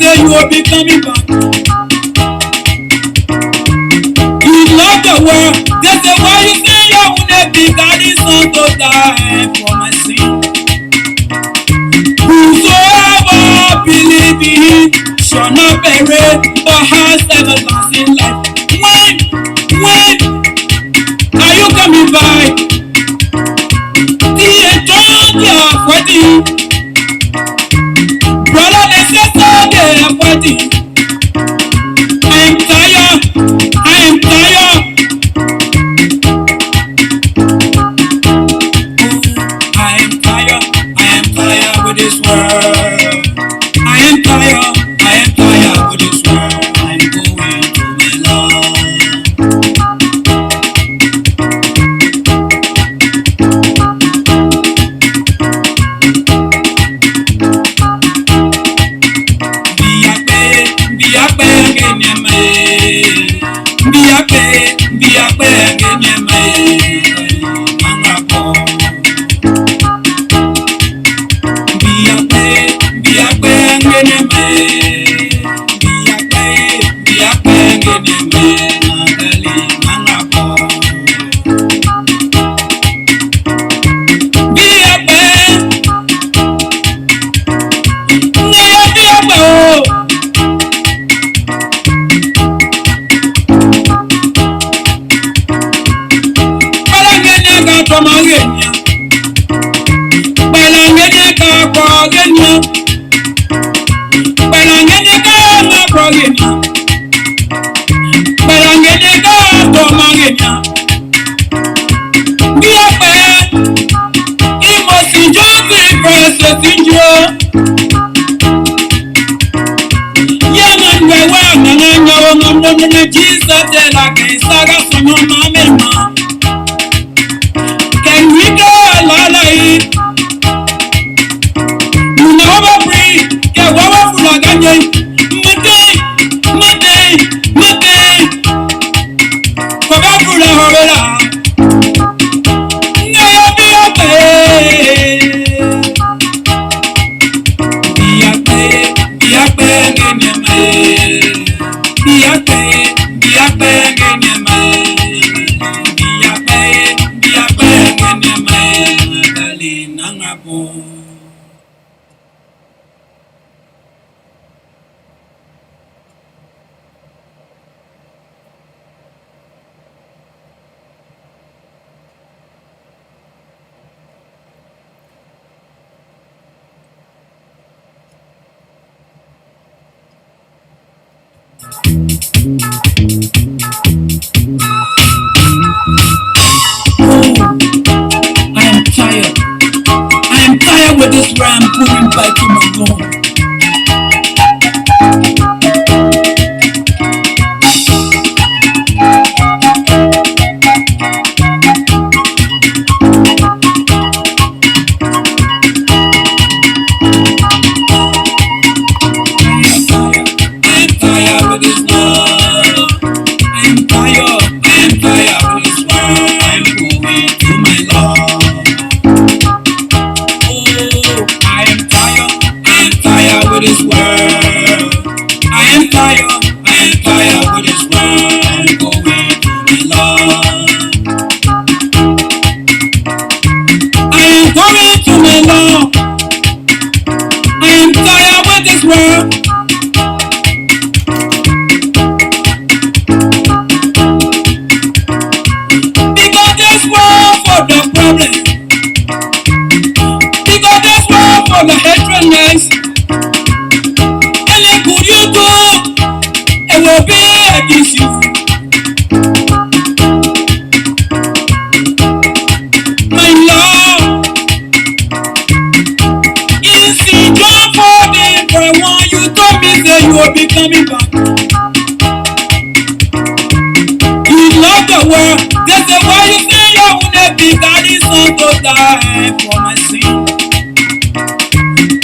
say you will be coming back. You love the world. They say why you say you will not be carrying son to die for my sin. Whosoever believe in him shall not perish but has everlasting life. When are you coming back? The eternity of wedding. Brother and sister, they are fighting. I am tired. I am tired. I am tired. I am tired with this world. I am tired. I am tired with this world. I'm going to my Lord. Can we go lalai? You never free. Get what full of ganja. Mate. Forget full of horror. Never be with this ram pulling back to my Lord. Be coming back. You love the world. They say why you say you will not be carrying son to die for my sin.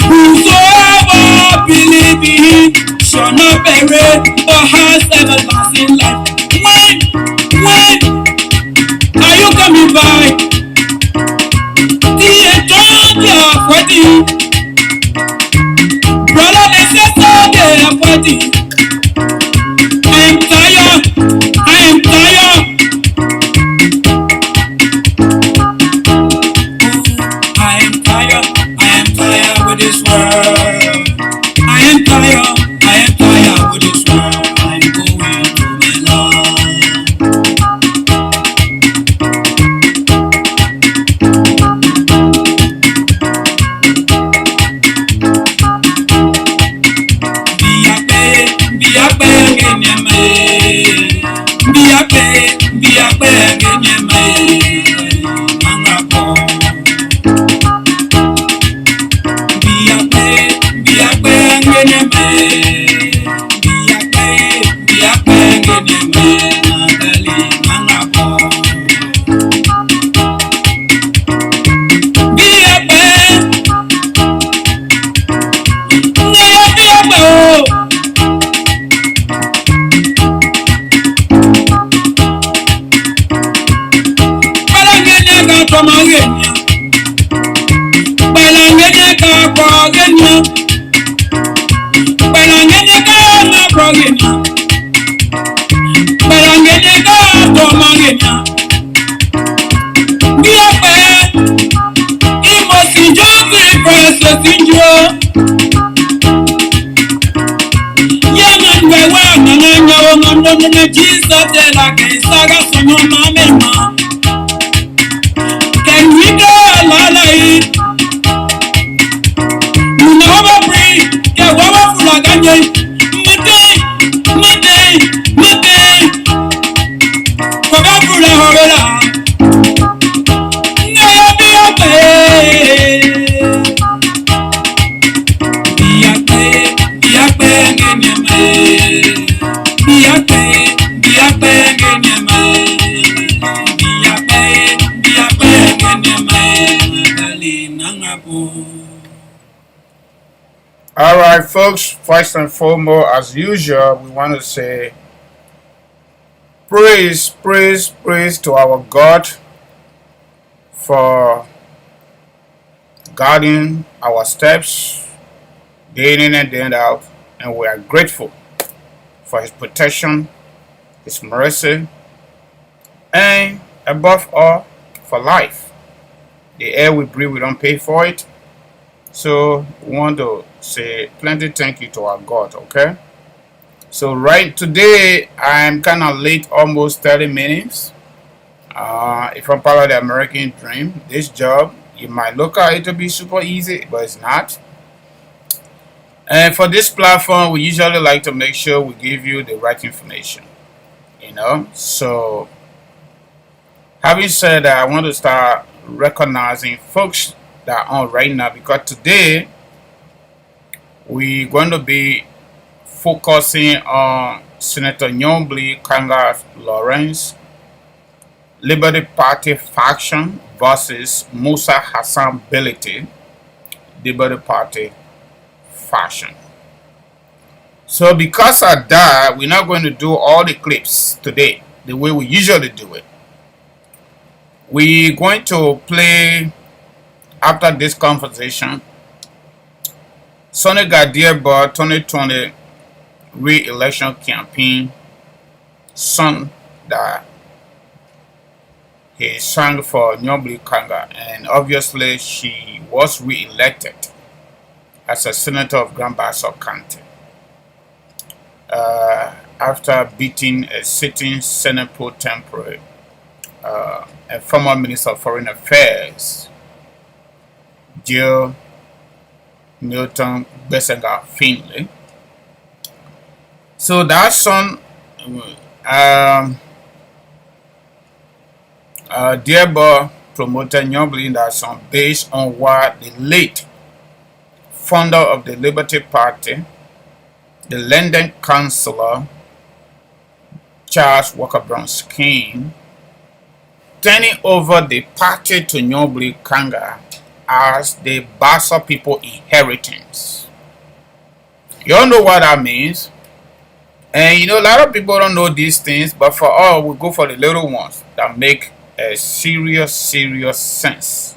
Whosoever believe in him shall not perish but has everlasting life. When are you coming back? The eternity of wedding. Brother and sister, they are body. I am tired. I am tired. I am tired. I am tired with this world. I am tired. I am tired with this world. I'm going to my Lord. Can we go lalai? Muna free, ke wawa fulaganye. Mate. Koga fula hobela. Ngaya biape. Biape ngenyeme. Biape ngenyeme. All right, folks, first and foremost, as usual, we want to say praise to our God for guiding our steps day in and day out, and we are grateful for His protection, His mercy, and above all, for life. The air we breathe, we don't pay for it. So we want to say plenty thank you to our God, okay? So right today, I'm kind of late, almost 30 minutes. If I'm part of the American dream, this job, you might look at it to be super easy, but it's not. And for this platform, we usually like to make sure we give you the right information, So having said that, I want to start recognizing folks that are on right now, because today we're going to be focusing on Senator Nyonblee Karnga Lawrence, Liberty Party faction versus Musa Hassan Bility, Liberty Party faction. So because of that, we're not going to do all the clips today the way we usually do it. We're going to play, after this conversation, Sonny Gadieba 2020 re-election campaign song that he sang for Nyonblee Karnga, and obviously she was re-elected as a senator of Grand Bassa County after beating a sitting Senate pro tempore, a former Minister of Foreign Affairs, Jill Milton Bessenger Finley. So that song, Dieba promoted Nyonblee in that song based on what the late founder of the Liberty Party, the London councillor Charles Walker Brown's King, turning over the party to Nyonblee Karnga as the Bassa people inheritance. You all know what that means. And a lot of people don't know these things, but for all, we go for the little ones that make a serious sense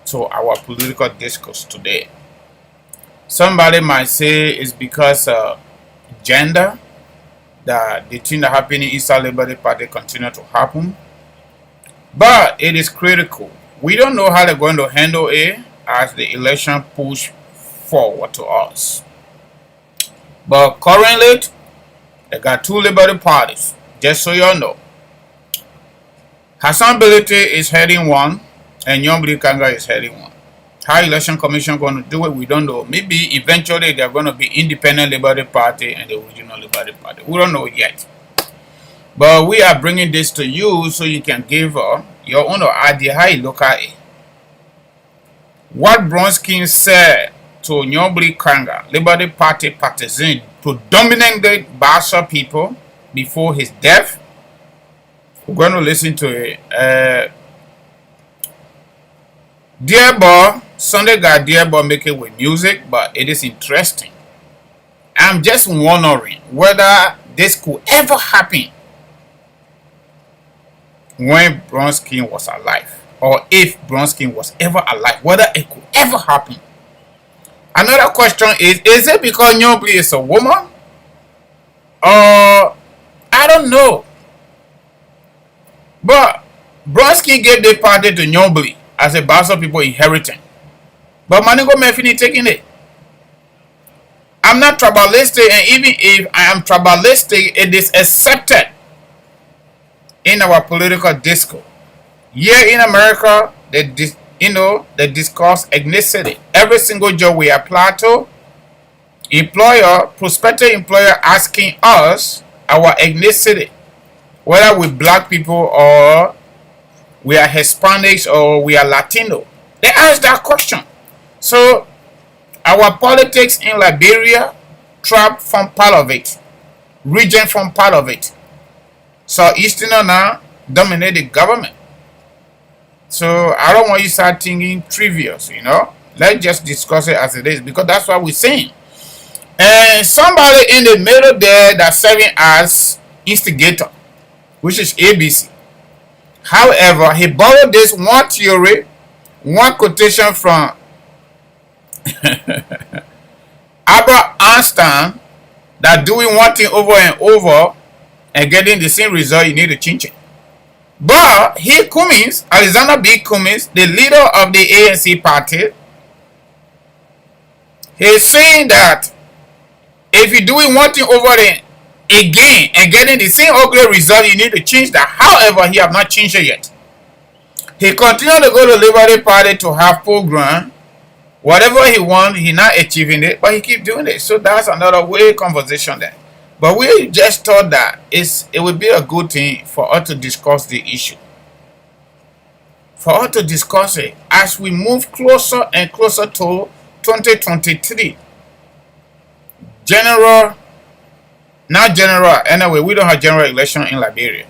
to our political discourse today. Somebody might say it's because agenda that the thing that happening inside Liberty Party continue to happen. But it is critical. We don't know how they're going to handle it as the election push forward to us. But currently, they got two Liberty parties, just so you know. Hassan Belete is heading one, and Nyonblee Karnga is heading one. How election commission going to do it, we don't know. Maybe eventually they're going to be independent Liberty Party and the original Liberty Party. We don't know yet. But we are bringing this to you so you can give your own idea how you look at it. What Bronski said to Nyonblee Karnga, Liberty Party partisan, predominantly Bassa people before his death. We're going to listen to it. Dear boy, Sunday got Dear boy making with music, but it is interesting. I'm just wondering whether this could ever happen when Bronski was alive, or if Bronski was ever alive, whether it could ever happen. Another question is it because Nyonblee is a woman? I don't know. But Bronski gave the party to Nyonblee as a Bassa people inheriting. But Manigo Mefini taking it. I'm not tribalistic, and even if I am tribalistic, it is accepted in our political discourse. Here in America, they discuss ethnicity. Every single job we apply to, prospective employer asking us our ethnicity, whether we're black people or we are Hispanics or we are Latino. They ask that question. So our politics in Liberia, tribe from part of it, region from part of it. So Easterner now dominate the government. So I don't want you to start thinking trivial, Let's just discuss it as it is, because that's what we're saying. And somebody in the middle there that's serving as instigator, which is ABC. However, he borrowed this one theory, one quotation from Albert Einstein, that doing one thing over and over and getting the same result, you need to change it. But he, Cummings, Alexander B. Cummings, the leader of the ANC party, he's saying that if you're doing one thing over and again and getting the same ugly result, you need to change that. However, he have not changed it yet. He continued to go to Liberty Party to have program. Whatever he wants, he not achieving it, but he keep doing it. So that's another way conversation there. But we just thought that it would be a good thing for us to discuss the issue. For us to discuss it as we move closer and closer to 2023. Anyway, we don't have general election in Liberia.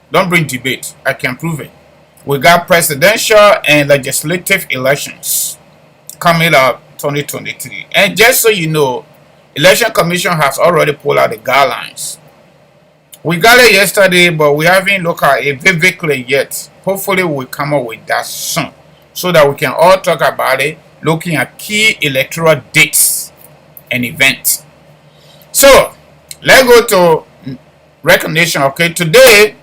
Don't bring debate. I can prove it. We got presidential and legislative elections coming up 2023. And just so you know, Election Commission has already pulled out the guidelines. We got it yesterday, but we haven't looked at it vividly yet. Hopefully we'll come up with that soon, so that we can all talk about it, looking at key electoral dates and events. So, let's go to recognition. Okay, today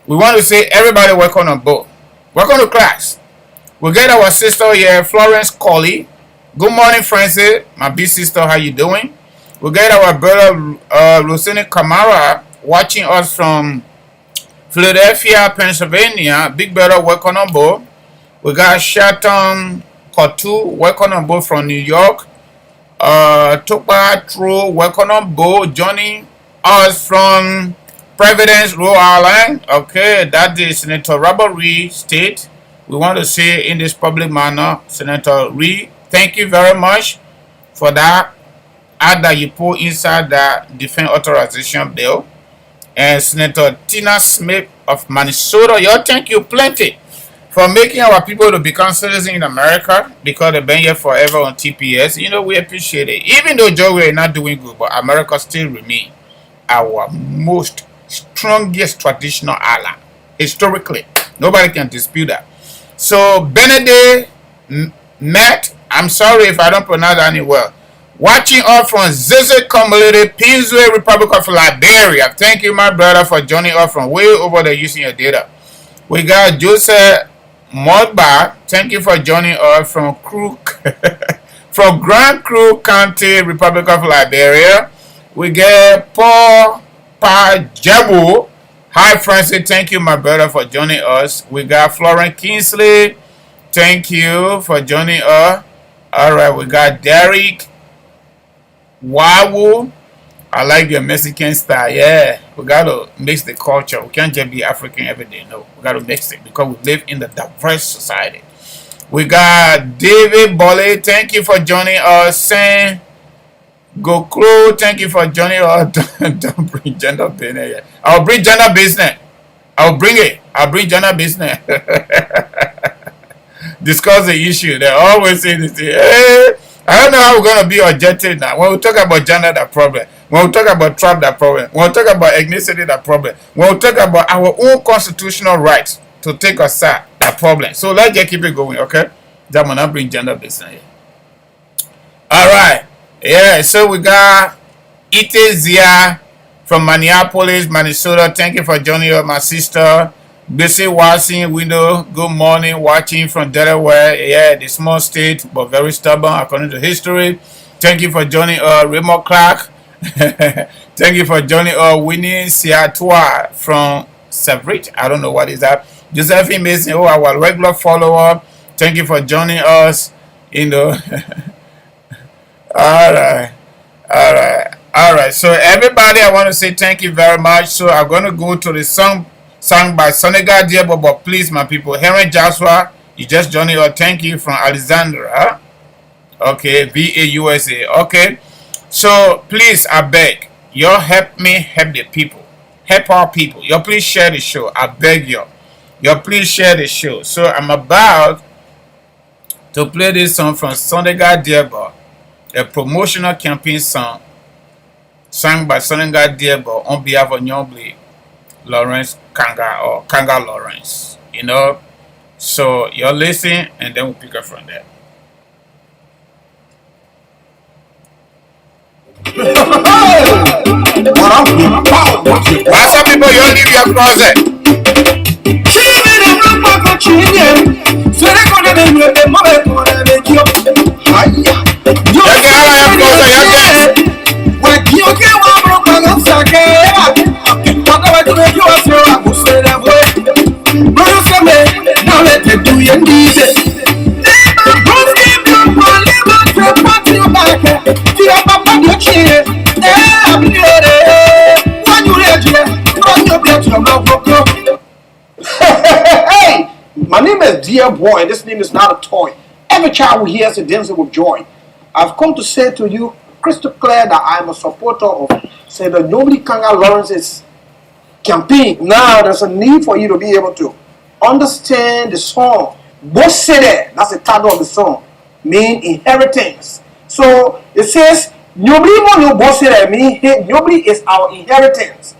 we want to say everybody welcome on board. Welcome to class. We get our sister here, Florence Colley. Good morning, Francis, my big sister. How you doing? We get our brother Lucini Kamara watching us from Philadelphia, Pennsylvania. Big brother, welcome on board. We got Shaton Kotu, welcome on board from New York. Topa True, welcome on board. Joining us from Providence, Rhode Island. Okay, that is Senator Robert Reed State. We want to say in this public manner, Senator Reed, thank you very much for that ad that you put inside the defense authorization bill. And Senator Tina Smith of Minnesota, y'all, thank you plenty for making our people to become citizens in America, because they've been here forever on TPS. We appreciate it. Even though Joe, we're not doing good, but America still remains our most strongest traditional ally. Historically, nobody can dispute that. So Benedict Matt, I'm sorry if I don't pronounce that any well. Watching us from Zeze Community, Peansway, Republic of Liberia. Thank you, my brother, for joining us from way over there using your data. We got Joseph Modba. Thank you for joining us from from Grand Crook County, Republic of Liberia. We get Paul Pajabu. Hi, Francis. Thank you, my brother, for joining us. We got Florence Kingsley. Thank you for joining us. All right, we got Derek Wawu. I like your Mexican style. Yeah, we got to mix the culture. We can't just be African every day. No, we got to mix it because we live in a diverse society. We got David Bolle. Thank you for joining us. Saint Gokro. Thank you for joining us. Don't bring gender business yet. I'll bring gender business. I'll bring it. I'll bring gender business. Discuss the issue. They always say this thing. Hey, I don't know how we're going to be objective now. When we talk about gender, that problem. When we talk about tribe, that problem. When we talk about ethnicity, that problem. When we talk about our own constitutional rights to take aside, that problem. So let's just keep it going, okay? That will not bring gender business here. All right. Yeah, so we got Ite Zia from Minneapolis, Minnesota. Thank you for joining us, my sister. Busy watching window. Good morning, watching from Delaware. Yeah, the small state, but very stubborn according to history. Thank you for joining us, Raymond Clark. Thank you for joining us, Winnie Siatoa from Savrit. I don't know what is that. Josephine Mason, our regular follower. Thank you for joining us. All right. So everybody, I want to say thank you very much. So I'm going to go to the song by Senegal Diabo, but please, my people, Henry Joshua, you just joined us. Thank you from Alexandra. Okay, VAUSA. Okay, so please, I beg, y'all help me help the people, help our people. Y'all please share the show. I beg y'all. Y'all please share the show. So I'm about to play this song from Senegal Diabo, a promotional campaign song sung by Senegal Diabo on behalf of Nyonblee Lawrence Karnga or Karnga Lawrence, you know. So you're listening, and then we'll pick up from there. Why some people you leave your closet? Hey, my name is Dear Boy, and this name is not a toy. Every child who hears it dances with joy. I've come to say to you crystal clear that I am a supporter of Senator Nyonblee Karnga Lawrence's campaign. Now there's a need for you to be able to understand the song. Bosede, that's the title of the song, mean inheritance. So it says Nyonblee mo no Bosede, meaning Nyonblee is our inheritance.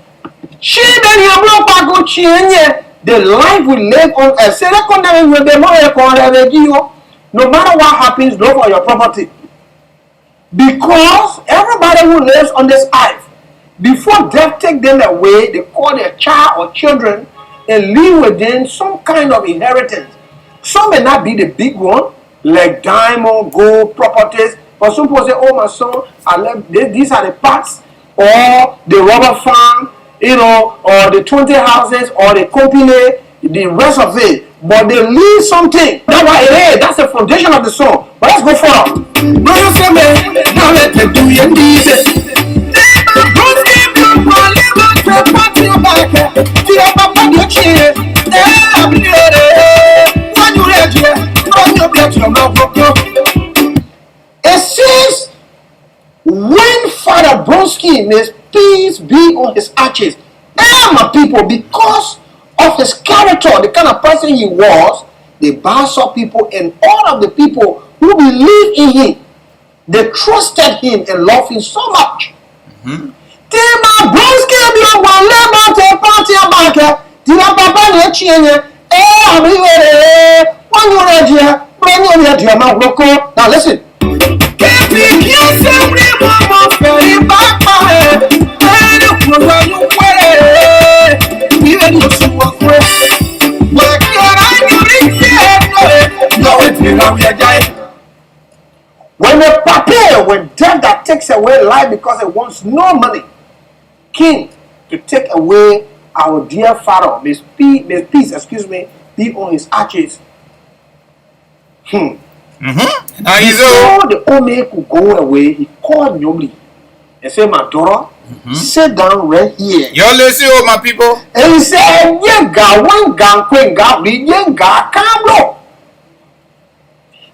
The life we live on no matter what happens, look for your property. Because everybody who lives on this earth, before death take them away, they call their child or children and leave within some kind of inheritance. Some may not be the big one, like diamond, gold, properties, but some people say, oh my son, I left these are the parts, or the rubber farm, you know, or the 20 houses, or the company, the rest of it. But they leave something. That's why it is. That's the foundation of the song. But let's go forward. No, you say me, now let me do your deeds. Don't give your money, but your party back. Do your papa your chin. When you read here, don't you get your mouth broken. It says, when Father Bronski, may peace be on his arches. My people, because of his character, the kind of person he was, they boss up people, and all of the people who believe in him, they trusted him and loved him so much. Now listen. When a papa, when death that takes away life because it wants no money, king to take away our dear father, may peace, be on his arches. Now Before the Ome could go away, he called Nyonblee and said, my daughter, sit down right here. You're listening, my people. And he said, Yenga, Wenga, Kwenga, Yenga, Kamlo.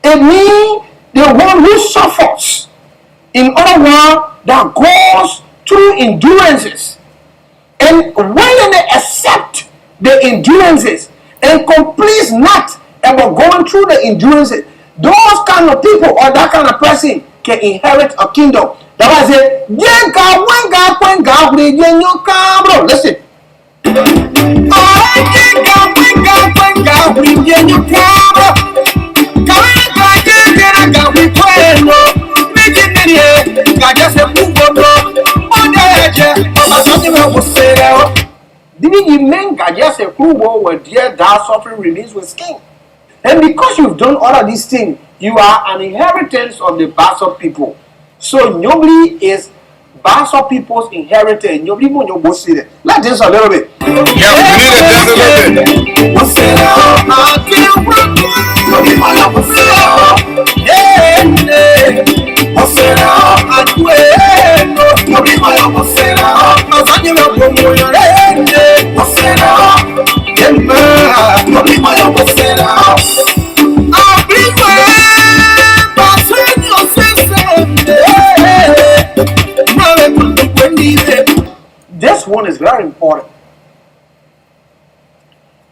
It means the one who suffers. In other words, that goes through endurances. And when they accept the endurances and completes not about going through the endurances, those kind of people or that kind of person can inherit a kingdom. That was it. Listen. Didn't you mean just a crew where dear thou suffering remains with king? And because you've done all of these things, you are an inheritance of the Bassa people. So Nyonblee is Bassa people's inheritance. Nyonblee mo nyo see it. Let's dance a little bit. Yeah, we need to dance a little bit. This one is very important.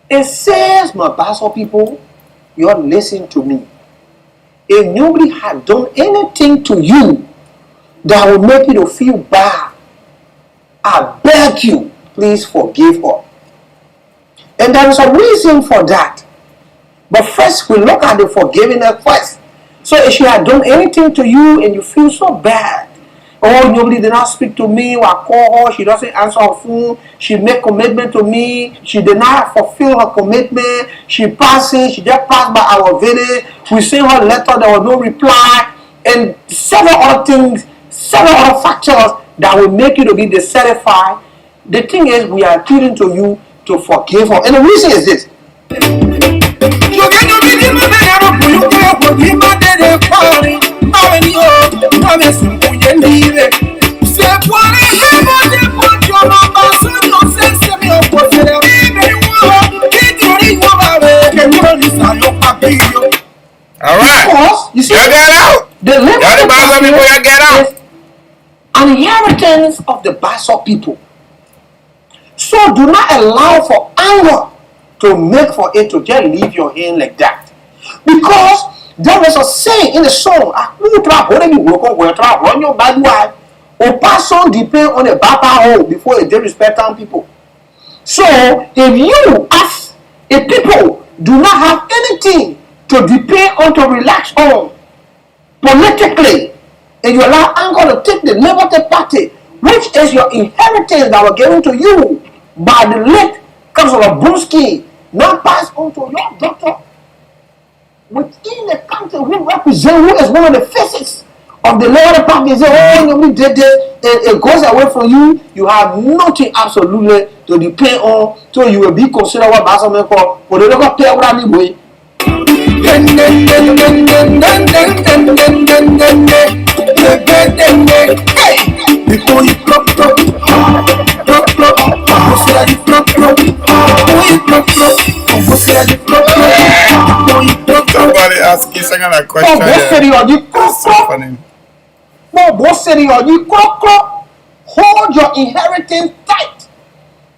It says, my Bassa people, you're listening to me. If nobody had done anything to you that will make you to feel bad, I beg you, please forgive her. And there is a reason for that. But first, we look at the forgiveness first. So if she had done anything to you and you feel so bad, oh, nobody did not speak to me, or I call her, she doesn't answer her phone, she made commitment to me, she did not fulfill her commitment, she just passed by our village, we sent her letter, there was no reply, and several other things, several other factors that will make you to be dissatisfied. The thing is, we are appealing to you to forgive her. And the reason is this. All right. Because, you see, you get out. The Bassa people, you get out. is an inheritance of the Bassa people. So do not allow for anger to make for it to just leave your hand like that. Because there is a saying in the song, or person depend on a baba hole before they respect on people. So if you as a people do not have anything to depend on to relax on politically, and you allow anger to take the Liberty Party, which is your inheritance that was given to you by the late Councilor Brunski, now pass on to your daughter within the country who represent, who is one of the faces of the Liberty Party. Say, oh, nobody did this, and it goes away from you. You have nothing absolutely to depend on, so you will be considered what Bassa men call political pay without anyway. Somebody asking second a question. Hold your inheritance tight.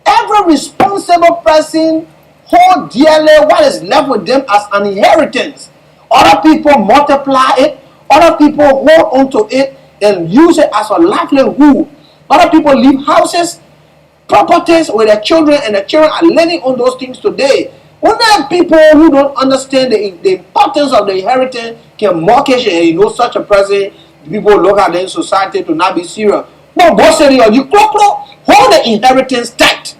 Every responsible person hold dearly what is left with them as an inheritance. Other people multiply it. Other people hold onto it and use it as a livelihood. Other people leave houses, properties with their children, and the children are living on those things today. Only people who don't understand the importance of the inheritance can mortgage it, and such a person People look at the society to not be serious. But God said, you hold the inheritance tight.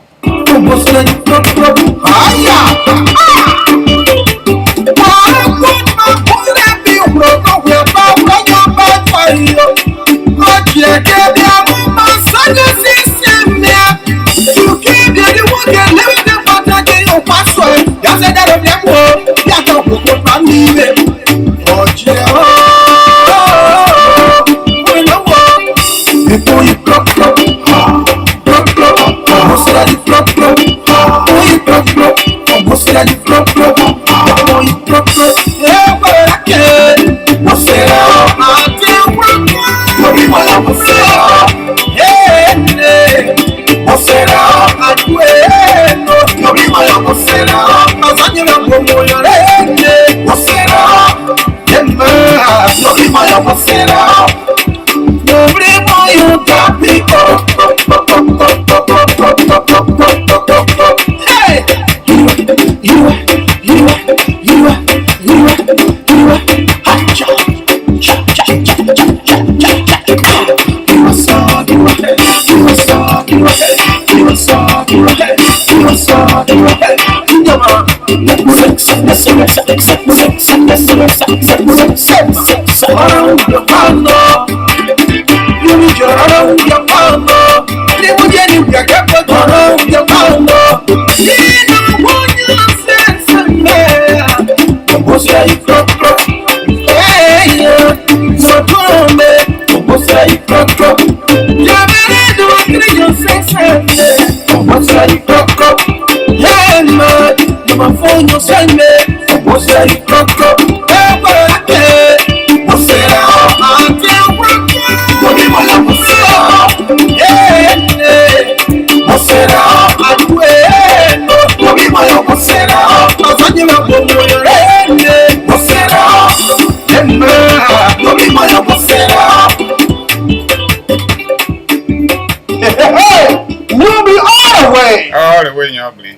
All the way, Nyonblee.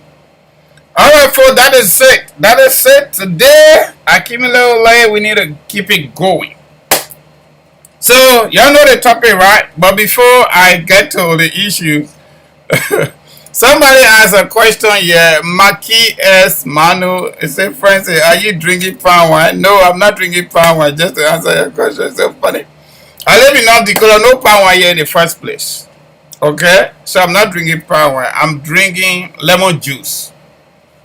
All right, folks, that is it. That is it. Today, I came a little late. We need to keep it going. So, y'all know the topic, right? But before I get to the issue, somebody asked a question here. Maki S. Manu, it said, Francis, are you drinking palm wine? No, I'm not drinking palm wine. Just to answer your question. It's so funny. I live in North Dakota. No palm wine here in the first place. Okay? So, I'm not drinking palm wine. I'm drinking lemon juice.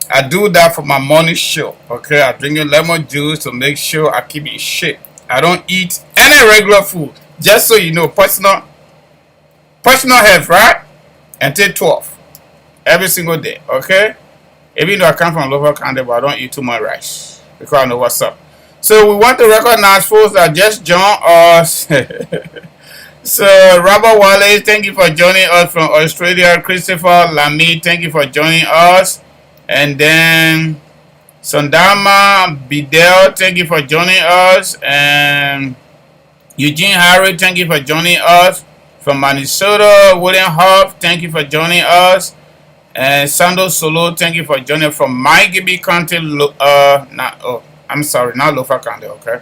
I do that for my morning show. Okay? I'm drinking lemon juice to make sure I keep in shape. I don't eat any regular food. Just so you know, personal health, right? Until 12. Every single day, okay? Even though I come from local country, but I don't eat too much rice. Because I know what's up. So we want to recognize folks that just joined us. So Robert Wallace, thank you for joining us from Australia. Christopher Lamy, thank you for joining us. And then Sondama Bidel, thank you for joining us. And Eugene Harry, thank you for joining us. From Minnesota, William Huff, thank you for joining us. And Sando Solo, thank you for joining from my Gibby County, not Lofa County, okay?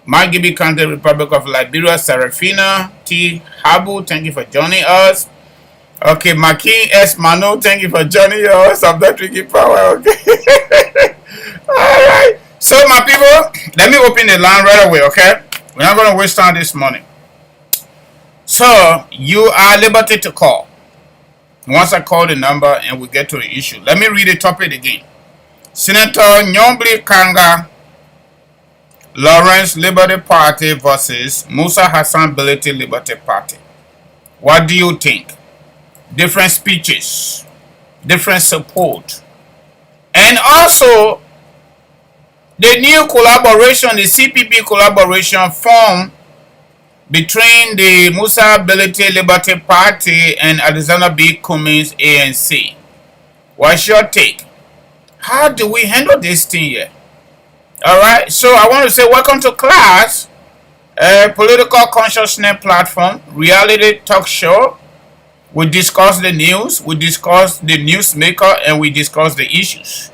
My Gibby County, Republic of Liberia, Serafina T. Habu, thank you for joining us. Okay, Maki S. Mano, thank you for joining us. I'm not drinking power, okay? Alright. So, my people, let me open the line right away, okay? We're not going to waste time this morning. So, you are at liberty to call. Once I call the number and we get to the issue. Let me read the topic again. Senator Nyonblee Karnga, Lawrence Liberty Party versus Musa Hassan Ability Liberty Party. What do you think? Different speeches, different support, and also the new collaboration, the CPP collaboration formed between the Musa Ability Liberty Party and Alexander B. Cummings ANC. What's your take? How do we handle this thing here? Alright, so I want to say welcome to class, a political consciousness platform, reality talk show. We discuss the news, we discuss the newsmaker, and we discuss the issues.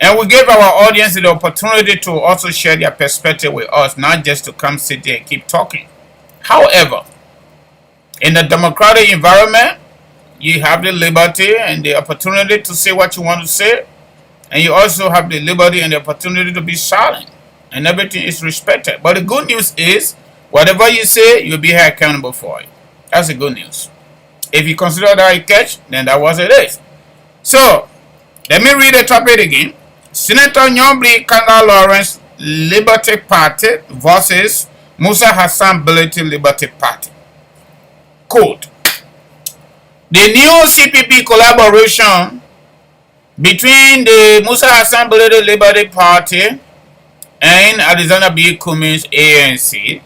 And we give our audience the opportunity to also share their perspective with us, not just to come sit there and keep talking. However, in a democratic environment, you have the liberty and the opportunity to say what you want to say, and you also have the liberty and the opportunity to be silent, and everything is respected. But the good news is, whatever you say, you'll be held accountable for it. That's the good news. If you consider that a catch, then that was it is. So, let me read the topic again. Senator Nyonblee Karnga Lawrence Liberty Party versus Musa Hassan Bility Liberty Party. Quote: the new CPP collaboration between the Musa Hassan Bility Liberty Party and Alexander B. Cummings ANC.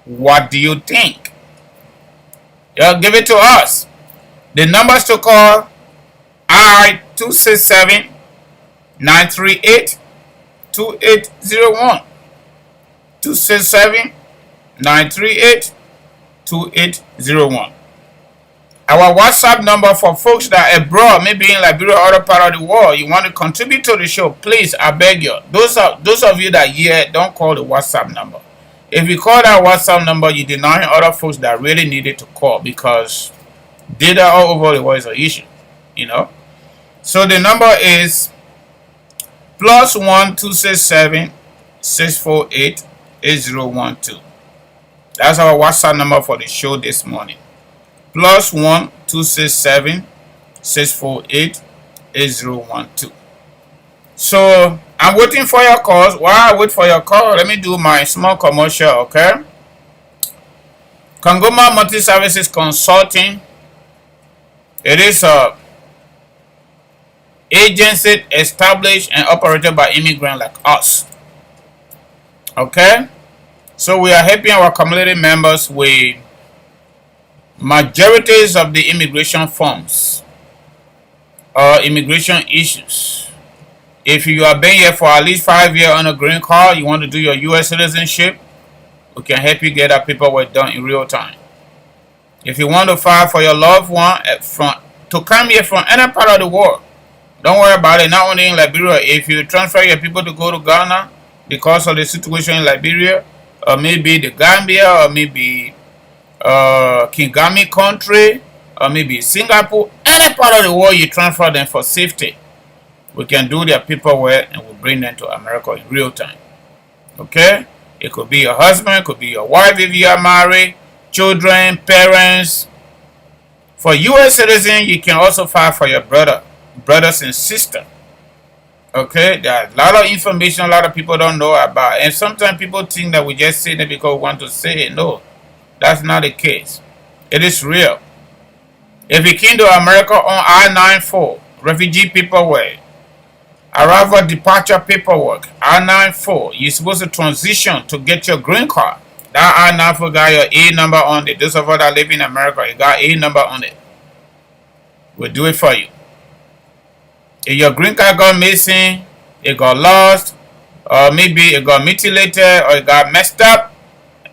What do you think? Give it to us. The numbers to call are 267-938-2801. 267-938-2801. Our WhatsApp number for folks that are abroad, maybe in Liberia or other part of the world, you want to contribute to the show, please, I beg you. Those of you that here, don't call the WhatsApp number. If you call that WhatsApp number, you deny other folks that really needed to call, because data all over the world is an issue, you know. So the number is +1 267 648 8012. That's our WhatsApp number for the show this morning. +1 267 648 8012. So I'm waiting for your calls. While I wait for your call, let me do my small commercial, okay? Kangoma Multi Services Consulting. It is a agency established and operated by immigrants like us. Okay? So we are helping our community members with majorities of the immigration forms or immigration issues. If you have been here for at least 5 years on a green card, you want to do your U.S. citizenship, we can help you get that paperwork done in real time. If you want to file for your loved one to come here from any part of the world, don't worry about it. Not only in Liberia, if you transfer your people to go to Ghana because of the situation in Liberia, or maybe the Gambia, or maybe Kingami country, or maybe Singapore, any part of the world you transfer them for safety, we can do their paperwork and we'll bring them to America in real time. Okay? It could be your husband, it could be your wife if you are married, children, parents. For U.S. citizens, you can also file for your brothers and sisters. Okay? There are a lot of information a lot of people don't know about. And sometimes people think that we just say that because we want to say it. No, that's not the case. It is real. If you came to America on I-94, refugee paperwork, arrival departure paperwork, I-94, you're supposed to transition to get your green card. That I-94 got your A number on it. Those of us that live in America, you got A number on it. We'll do it for you. If your green card got missing, it got lost, or maybe it got mutilated, or it got messed up,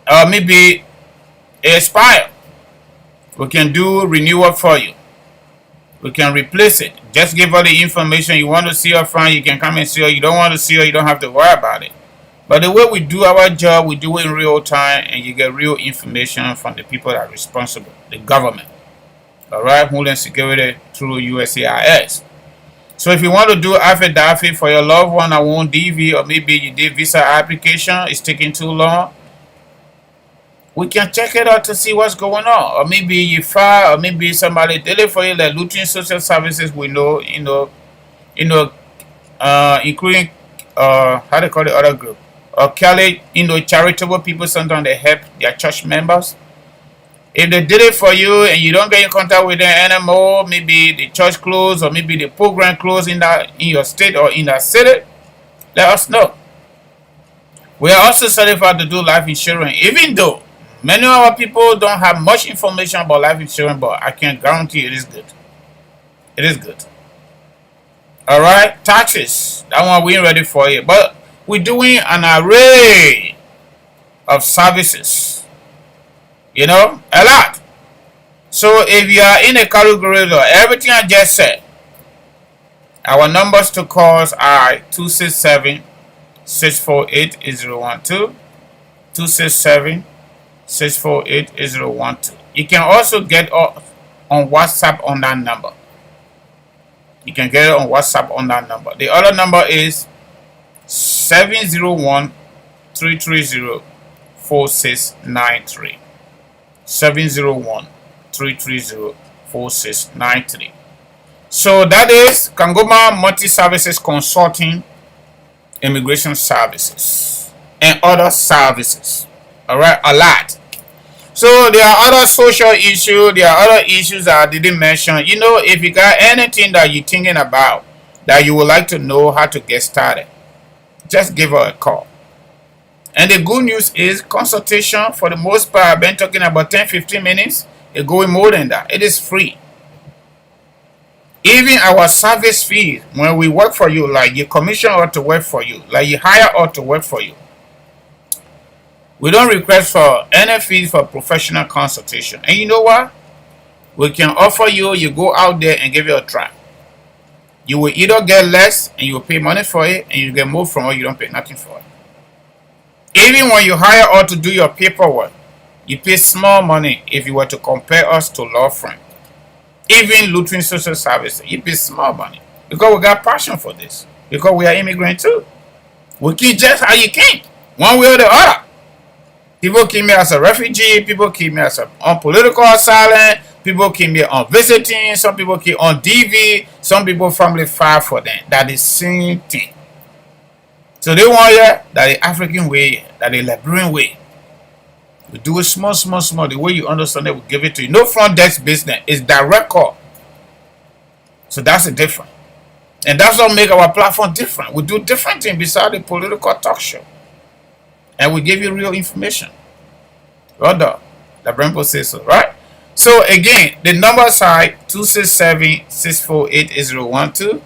or maybe it expired, we can do renewal for you. We can replace it. Just give her the information. You want to see her friend, you can come and see her. You don't want to see her, you don't have to worry about it. But the way we do our job, we do it in real time, and you get real information from the people that are responsible, the government. Alright, Homeland Security through USCIS. So if you want to do affidavit for your loved one that won't DV, or maybe you did visa application, it's taking too long, we can check it out to see what's going on. Or maybe you file, or maybe somebody did it for you, like Lutheran Social Services, we know, including, how they call the other group, or Kelly, charitable people, sometimes they help their church members. If they did it for you and you don't get in contact with them anymore, maybe the church closed, or maybe the program closed in your state or in that city, let us know. We are also certified to do life insurance, even though many of our people don't have much information about life insurance, but I can guarantee it is good. It is good. Alright, taxes, that one we ain't ready for it, but we're doing an array of services. A lot. So if you are in a category of everything I just said, our numbers to calls are 267-648-8012, 648-8012. You can also get on WhatsApp on that number. You can get it on WhatsApp on that number. The other number is 701-330-4693. 701-330-4693. So that is Kangoma Multi-Services Consulting, Immigration Services, and other services. Alright, a lot. So there are other social issues, there are other issues that I didn't mention. If you got anything that you're thinking about that you would like to know how to get started, just give her a call. And the good news is consultation, for the most part, I've been talking about 10-15 minutes. It's going more than that. It is free. Even our service fees, when we work for you, like your commission ought to work for you, like you hire ought to work for you. We don't request for any fees for professional consultation. And you know what? We can offer you go out there and give it a try. You will either get less and you will pay money for it, and you get more from it, you don't pay nothing for it. Even when you hire us to do your paperwork, you pay small money if you were to compare us to law firm. Even Lutheran Social Services, you pay small money. Because we got passion for this. Because we are immigrants too. We came just how you came, one way or the other. People came here as a refugee, people came here on political asylum, people came here on visiting, some people came on DV, some people family filed for them. That is the same thing. So they want here that the African way, that the Liberian way. We do it small. The way you understand it, we give it to you. No front desk business. It's direct call. So that's the difference. And that's what make our platform different. We do different things besides the political talk show. And we give you real information. Brother, the Brempo says so, right? So again, the numbers are 267-648-8012,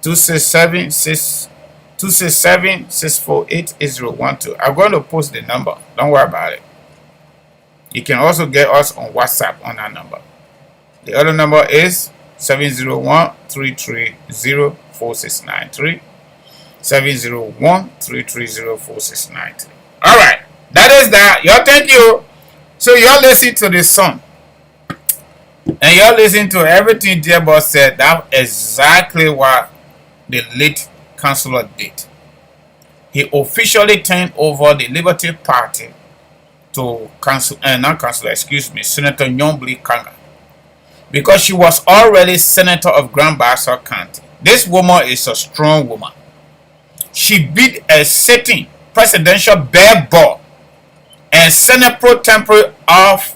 267-648-8012. I'm going to post the number. Don't worry about it. You can also get us on WhatsApp on that number. The other number is 701-330-4693. 701-330-4693. Alright, that is that. Y'all, thank you. So y'all listen to this song. And y'all listen to everything dear boss said. That's exactly what the late councillor did. He officially turned over the Liberty Party to Senator Nyonblee Karnga, because she was already Senator of Grand Bassa County. This woman is a strong woman. She beat a sitting presidential bear ball and Senate pro tempore of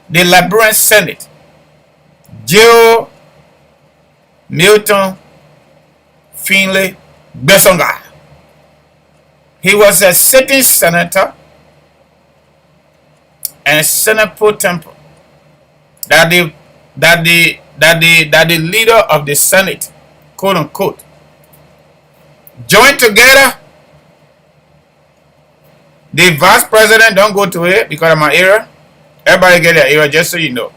the Liberian Senate, Joe Milton Finley Besonga. He was a sitting senator and Senate pro tempore, that the leader of the Senate, quote unquote, joined together. The vice president, don't go to it because of my area. Everybody get their area, just so you know.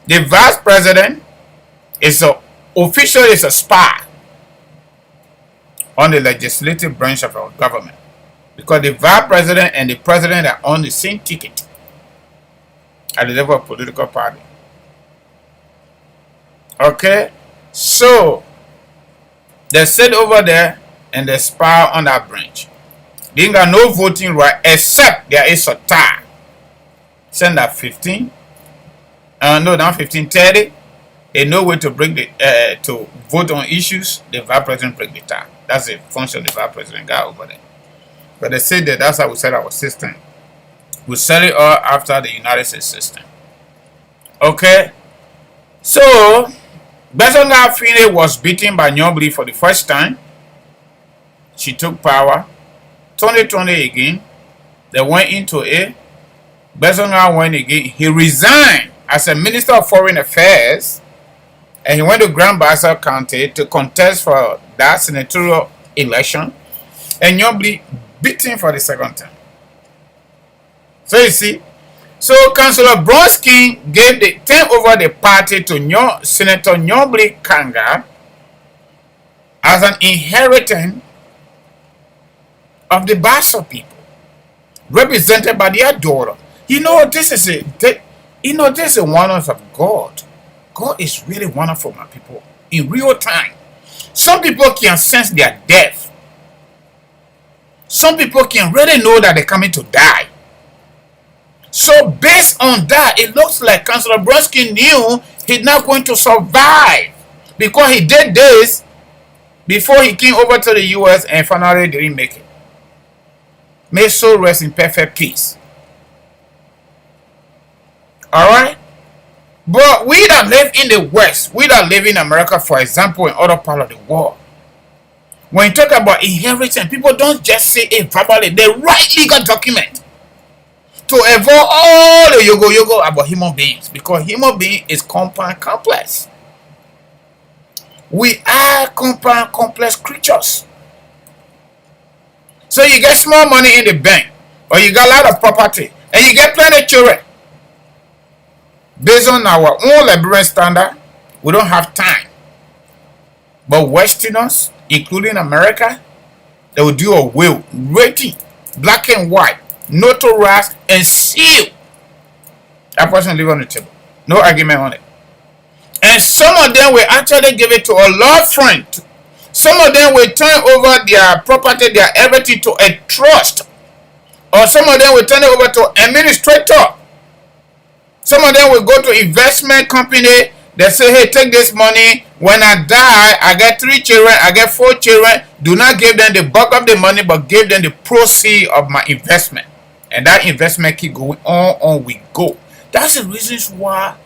The vice president is officially a spy on the legislative branch of our government, because the vice president and the president are on the same ticket at the level of political party. Okay, so they sit over there and they spy on that branch. They ain't got no voting right, except there is a tie. Send that 15. No, not 15, 30. They know where to break the to vote on issues. The vice president break the tie. That's the function the vice president got over there. But they say that that's how we set our system. We set it all after the United States system. Okay, so Besonga Finley was beaten by Nyonblee for the first time. She took power. 2020 again, they went into it. Besonga went again. He resigned as a Minister of Foreign Affairs, and he went to Grand Bassa County to contest for that senatorial election, and Nyonblee beat him for the second time. So you see, so Councillor Bronski turned over the party to Senator Nyonblee Karnga as an inheritance of the Bassa people, represented by their daughter, You know, this is this is a wonders of God. God is really wonderful, my people. In real time, some people can sense their death. Some people can really know that they're coming to die. So based on that, it looks like Councillor Bronski knew he's not going to survive because he did this before he came over to the US and finally didn't make it. May his soul rest in perfect peace. Alright? But we that live in the West, we that live in America, for example, in other part of the world, when you talk about inheritance, people don't just say it verbally, they write legal document to avoid all the yogo about human beings, because human being is compound complex. We are compound complex creatures. So you get small money in the bank, or you got a lot of property, and you get plenty of children. Based on our own Liberian standard, we don't have time. But Westerners, including America, they will do a will, rating, black and white, notarized, and sealed. That person live on the table. No argument on it. And some of them will actually give it to a law friend. Some of them will turn over their property, their everything to a trust. Or some of them will turn it over to an administrator. Some of them will go to investment company. They say, hey, take this money. When I die, I get 3 children, I get 4 children. Do not give them the bulk of the money, but give them the proceeds of my investment. And that investment keep going on we go. That's the reasons why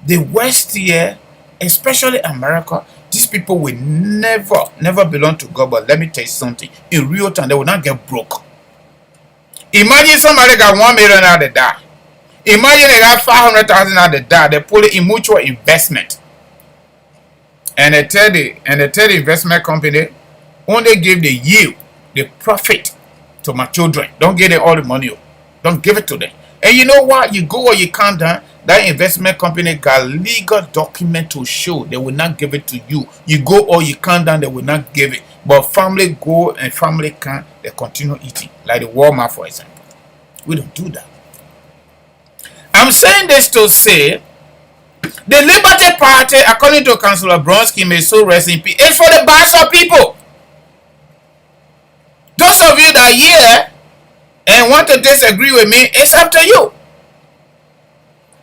the West here, especially America, these people will never belong to God. But let me tell you something. In real time, they will not get broke. Imagine somebody got $1 million out of die. Imagine they got 500,000 out of die. They put it in mutual investment. And they tell the investment company, only give the yield, the profit to my children. Don't give them all the money. Don't give it to them. And you know what? You go or you come down, that investment company got legal document to show they will not give it to you. You go or you come down, they will not give it. But family go and family can, they continue eating. Like the Walmart, for example. We don't do that. I'm saying this to say, the Liberty Party, according to Councillor Bronski, may so rest in peace, is for the Bassa people. Those of you that are here and want to disagree with me, it's up to you.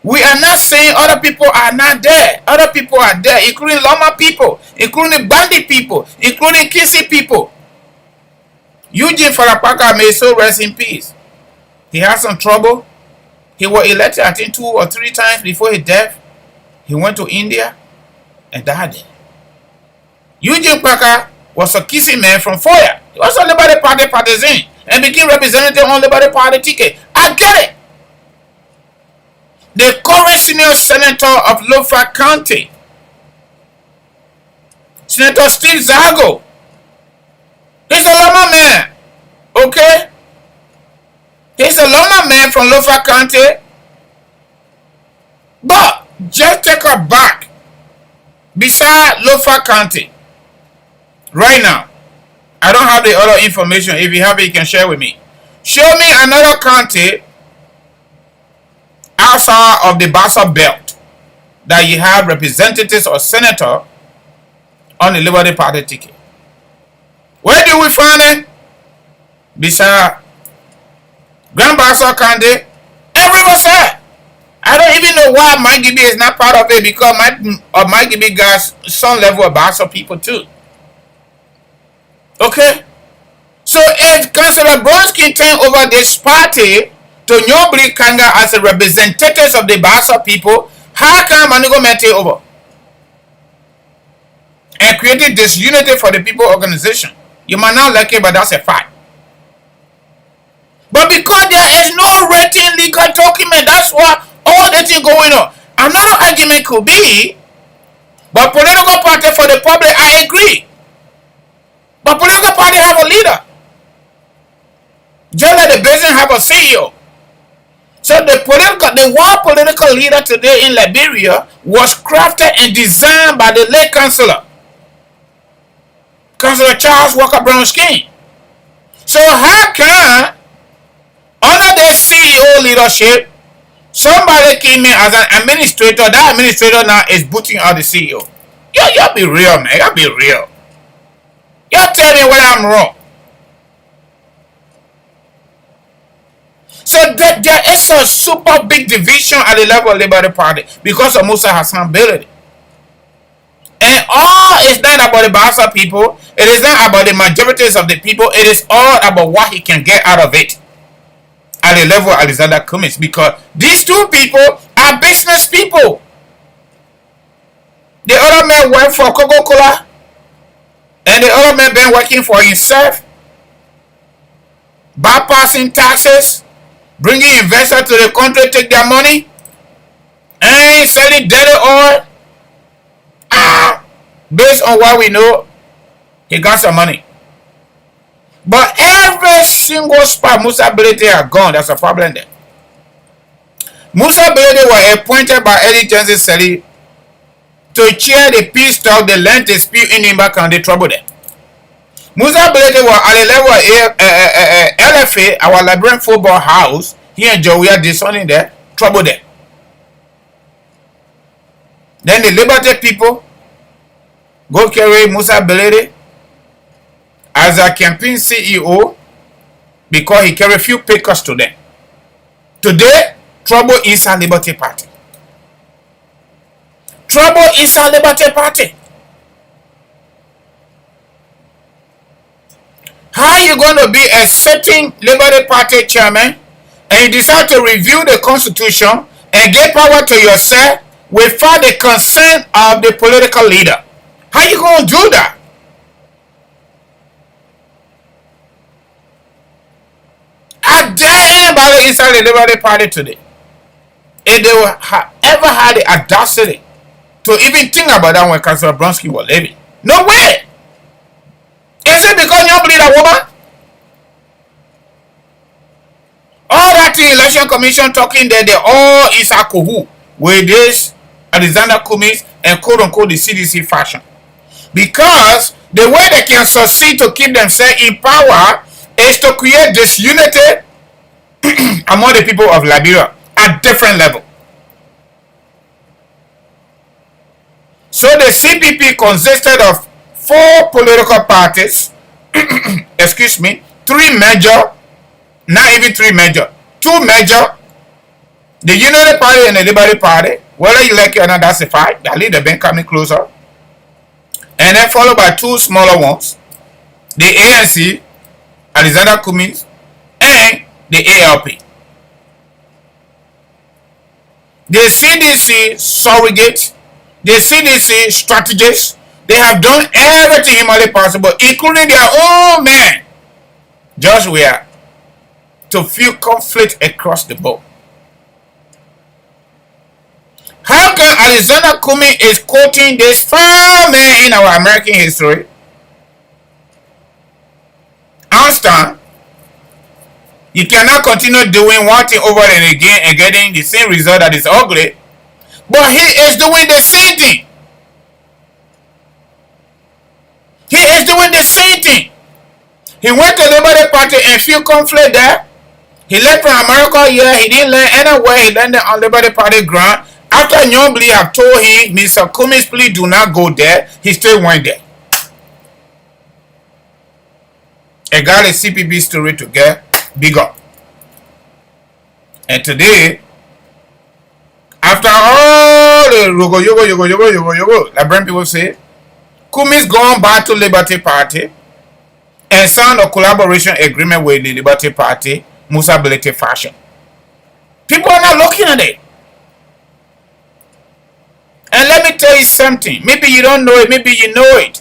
We are not saying other people are not there. Other people are there, including Loma people, including Bandit people, including Kisi people. Eugene Farapaka may so rest in peace. He had some trouble. He was elected, I think, 2 or 3 times before his death. He went to India and died there. Eugene Parker was a Kisi man from Foya. He was a Liberty Party partisan and became representative on Liberty Party ticket. I get it. The current senior senator of Lofa County, Senator Steve Zago, he's a Loma man. Okay? He's a Loma man from Lofa County. But just take her back beside Lofa County right now. I don't have the other information. If you have it, you can share with me. Show me another county outside of the Bassa Belt that you have representatives or senator on the Liberty Party ticket. Where do we find it? Beside Grand Bassa County and Riverside. I don't even know why Mike Gibby is not part of it, because Mike Gibby got some level of Bassa people too. Okay? So if Councillor Bronski turn over this party to Nyonblee Karnga as a representative of the Bassa people, how can Manigo take over? And created this unity for the people organization. You might not like it, but that's a fact. But because there is no written legal document, that's why all the thing going on. Another argument could be, but political party for the public, I agree. But political party have a leader. Just like the business have a CEO. So the world political leader today in Liberia was crafted and designed by the late Councillor Charles Walker Brown Skin. So how can, under the CEO leadership, Somebody came in as an administrator. That administrator now is booting out the CEO. You be real, man. You be real. You tell me where I'm wrong. So there is a super big division at the level of Liberty Party because of Musa Hassan ability. And all is not about the Bahasa people. It is not about the majorities of the people. It is all about what he can get out of it at the level of Alexander Cummings, because these two people are business people. The other man worked for Coca-Cola, and the other man been working for himself, bypassing taxes, bringing investors to the country, take their money, and selling dirty oil. Based on what we know, he got some money. But every single spot Musa Bility had gone, there's a problem there. Musa Bility was appointed by Eddie Johnson Seli to chair the peace talk, the land dispute in Nimba County, trouble there. Musa Bility was at the level of LFA, our Liberian football house, here in Jowea, disowning there, trouble there. Then the Liberty people go carry Musa Bility as a campaign CEO because he carried a few papers to them. Today, trouble is a Liberty Party. Trouble is a Liberty Party. How are you going to be a sitting Liberty Party chairman and you decide to review the constitution and give power to yourself without the consent of the political leader? How are you going to do that? I dare anybody inside the Liberty Party today, if they will ever had the audacity to even think about that when Councillor Bronsky was living. No way! Is it because Nyonblee a woman? All that the election commission talking there, they all is a cohort with this Alexander Cummings and quote unquote the CDC fashion. Because the way they can succeed to keep themselves in power is to create disunity among the people of Liberia at different level. So the CPP consisted of 4 political parties, excuse me, 3 major, not even 3 major, 2 major, the Unity Party and the Liberty Party, whether you like it or not, that's a fact. At least they've been coming closer. And then followed by 2 smaller ones, the ANC, Alexander Cummings, and the ALP. The CDC surrogate, the CDC strategists, they have done everything humanly possible, including their own men, just where to fuel conflict across the board. How can Alexander Cummings is quoting this 4 men in our American history? Understand? You cannot continue doing one thing over and again and getting the same result that is ugly. But he is doing the same thing. He is doing the same thing. He went to the Liberty Party and feel conflict there. He left from America here. He didn't land anywhere. He landed on Liberty Party ground. After Nyonblee have told him, Mr. Cummings, please do not go there, he still went there. I got a CPB story to get bigger. And today, after all the yogo, Liberian people say, Cummings gone back to Liberty Party and signed a collaboration agreement with the Liberty Party, Musa Bility fashion. People are not looking at it. And let me tell you something. Maybe you don't know it. Maybe you know it.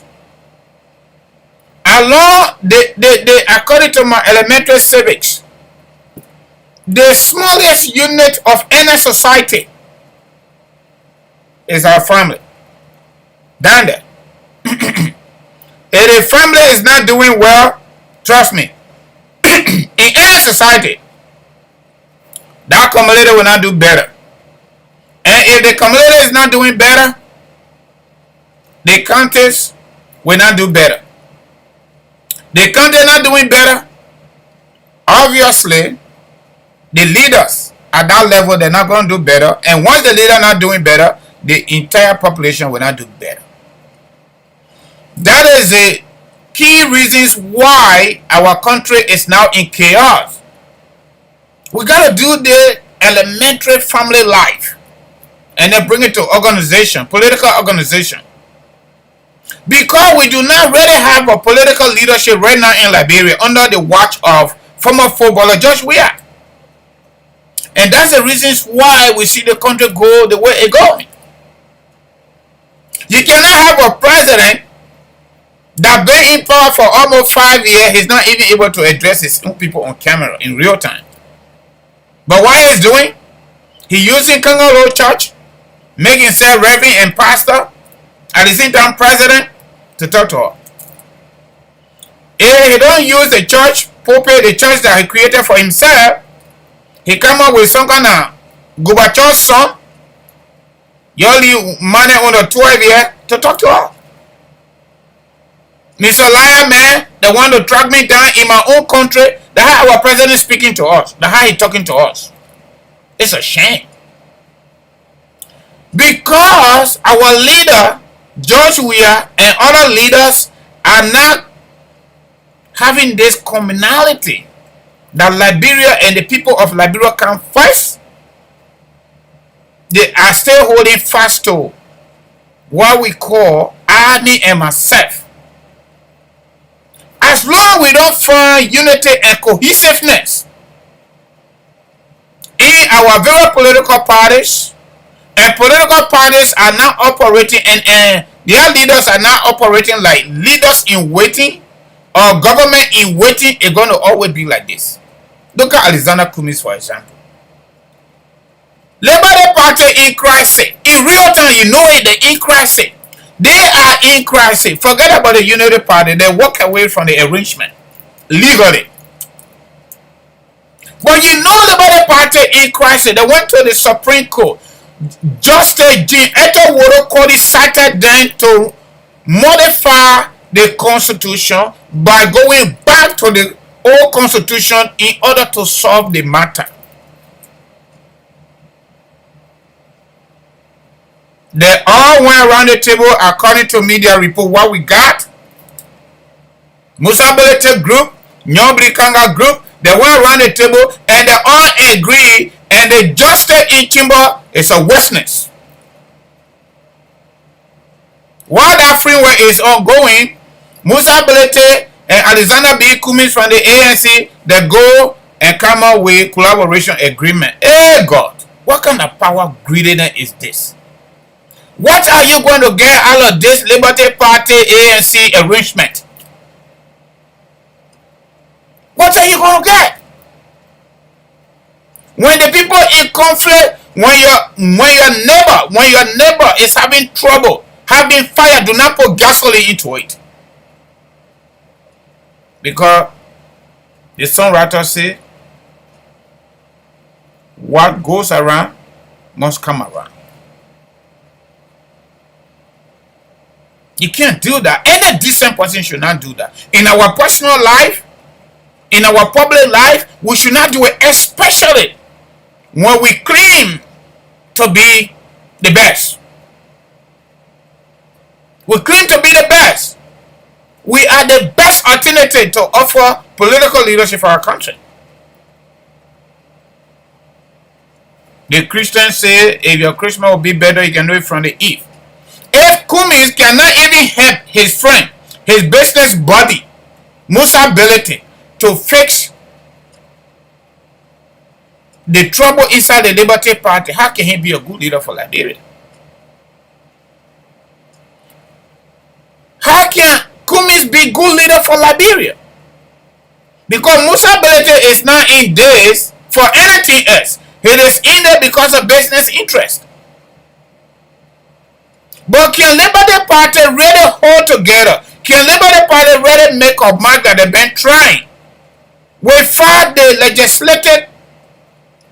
Along according to my elementary civics, the smallest unit of any society is our family. Down there. If a family is not doing well, trust me, in any society, that community will not do better. And if the community is not doing better, the counties will not do better. The country not doing better, obviously, the leaders at that level, they're not going to do better. And once the leader not doing better, the entire population will not do better. That is the key reasons why our country is now in chaos. We got to do the elementary family life and then bring it to organization, political organization. Because we do not really have a political leadership right now in Liberia under the watch of former footballer George Weah. And that's the reasons why we see the country go the way it's going. You cannot have a president that been in power for almost 5 years. He's not even able to address his own people on camera in real time. But what he's doing, he using Karnga Church, making himself reverend and pastor, at the same time president, to talk to her. If he don't use the church, pulpit, the church that he created for himself, he come up with some kind of Gorbachev son, you only money on the 12 years to talk to her. Mr. Liar Man, they want to track me down in my own country. That's how our president is speaking to us. That's how he's talking to us. It's a shame. Because our leader, George Weah, and other leaders are not having this commonality that Liberia and the people of Liberia can first. They are still holding fast to what we call army and myself. As long as we don't find unity and cohesiveness in our very political parties, and political parties are not operating and their leaders are not operating like leaders in waiting or government in waiting, it's going to always be like this. Look at Alexander Cummings, for example. Liberia Party in crisis. In real time, you know it, they're in crisis. They are in crisis. Forget about the Unity Party. They walk away from the arrangement legally. But you know the Liberia Party in crisis. They went to the Supreme Court. Justice Jean Eto Woro Kodi cited them to modify the Constitution by going back to the old Constitution in order to solve the matter. They all went around the table according to media report. What we got? Musa Belete group, Nyonblee Karnga group, they went around the table and they all agreed, and the justice in chamber is a witness. While that framework is ongoing, Musa Belete and Alexander B. Cummings from the ANC, they go and come up with collaboration agreement. Hey God, what kind of power greediness is this? What are you going to get out of this Liberty Party ANC arrangement? What are you going to get? When the people in conflict, when your neighbor is having trouble, having fire, do not put gasoline into it. Because the songwriter say, what goes around must come around. You can't do that. Any decent person should not do that. In our personal life, in our public life, we should not do it, especially when we claim to be the best. We claim to be the best. We are the best alternative to offer political leadership for our country. The Christians say, if your Christmas will be better, you can do it from the eve. If Cummings cannot even help his friend, his business buddy, Musa Belete, to fix the trouble inside the Liberty Party, how can he be a good leader for Liberia? How can Cummings be good leader for Liberia? Because Musa Belete is not in this for anything else. He is in there because of business interest. But can Liberty Party really hold together? Can Liberty Party really make a mark that they've been trying? Without the legislative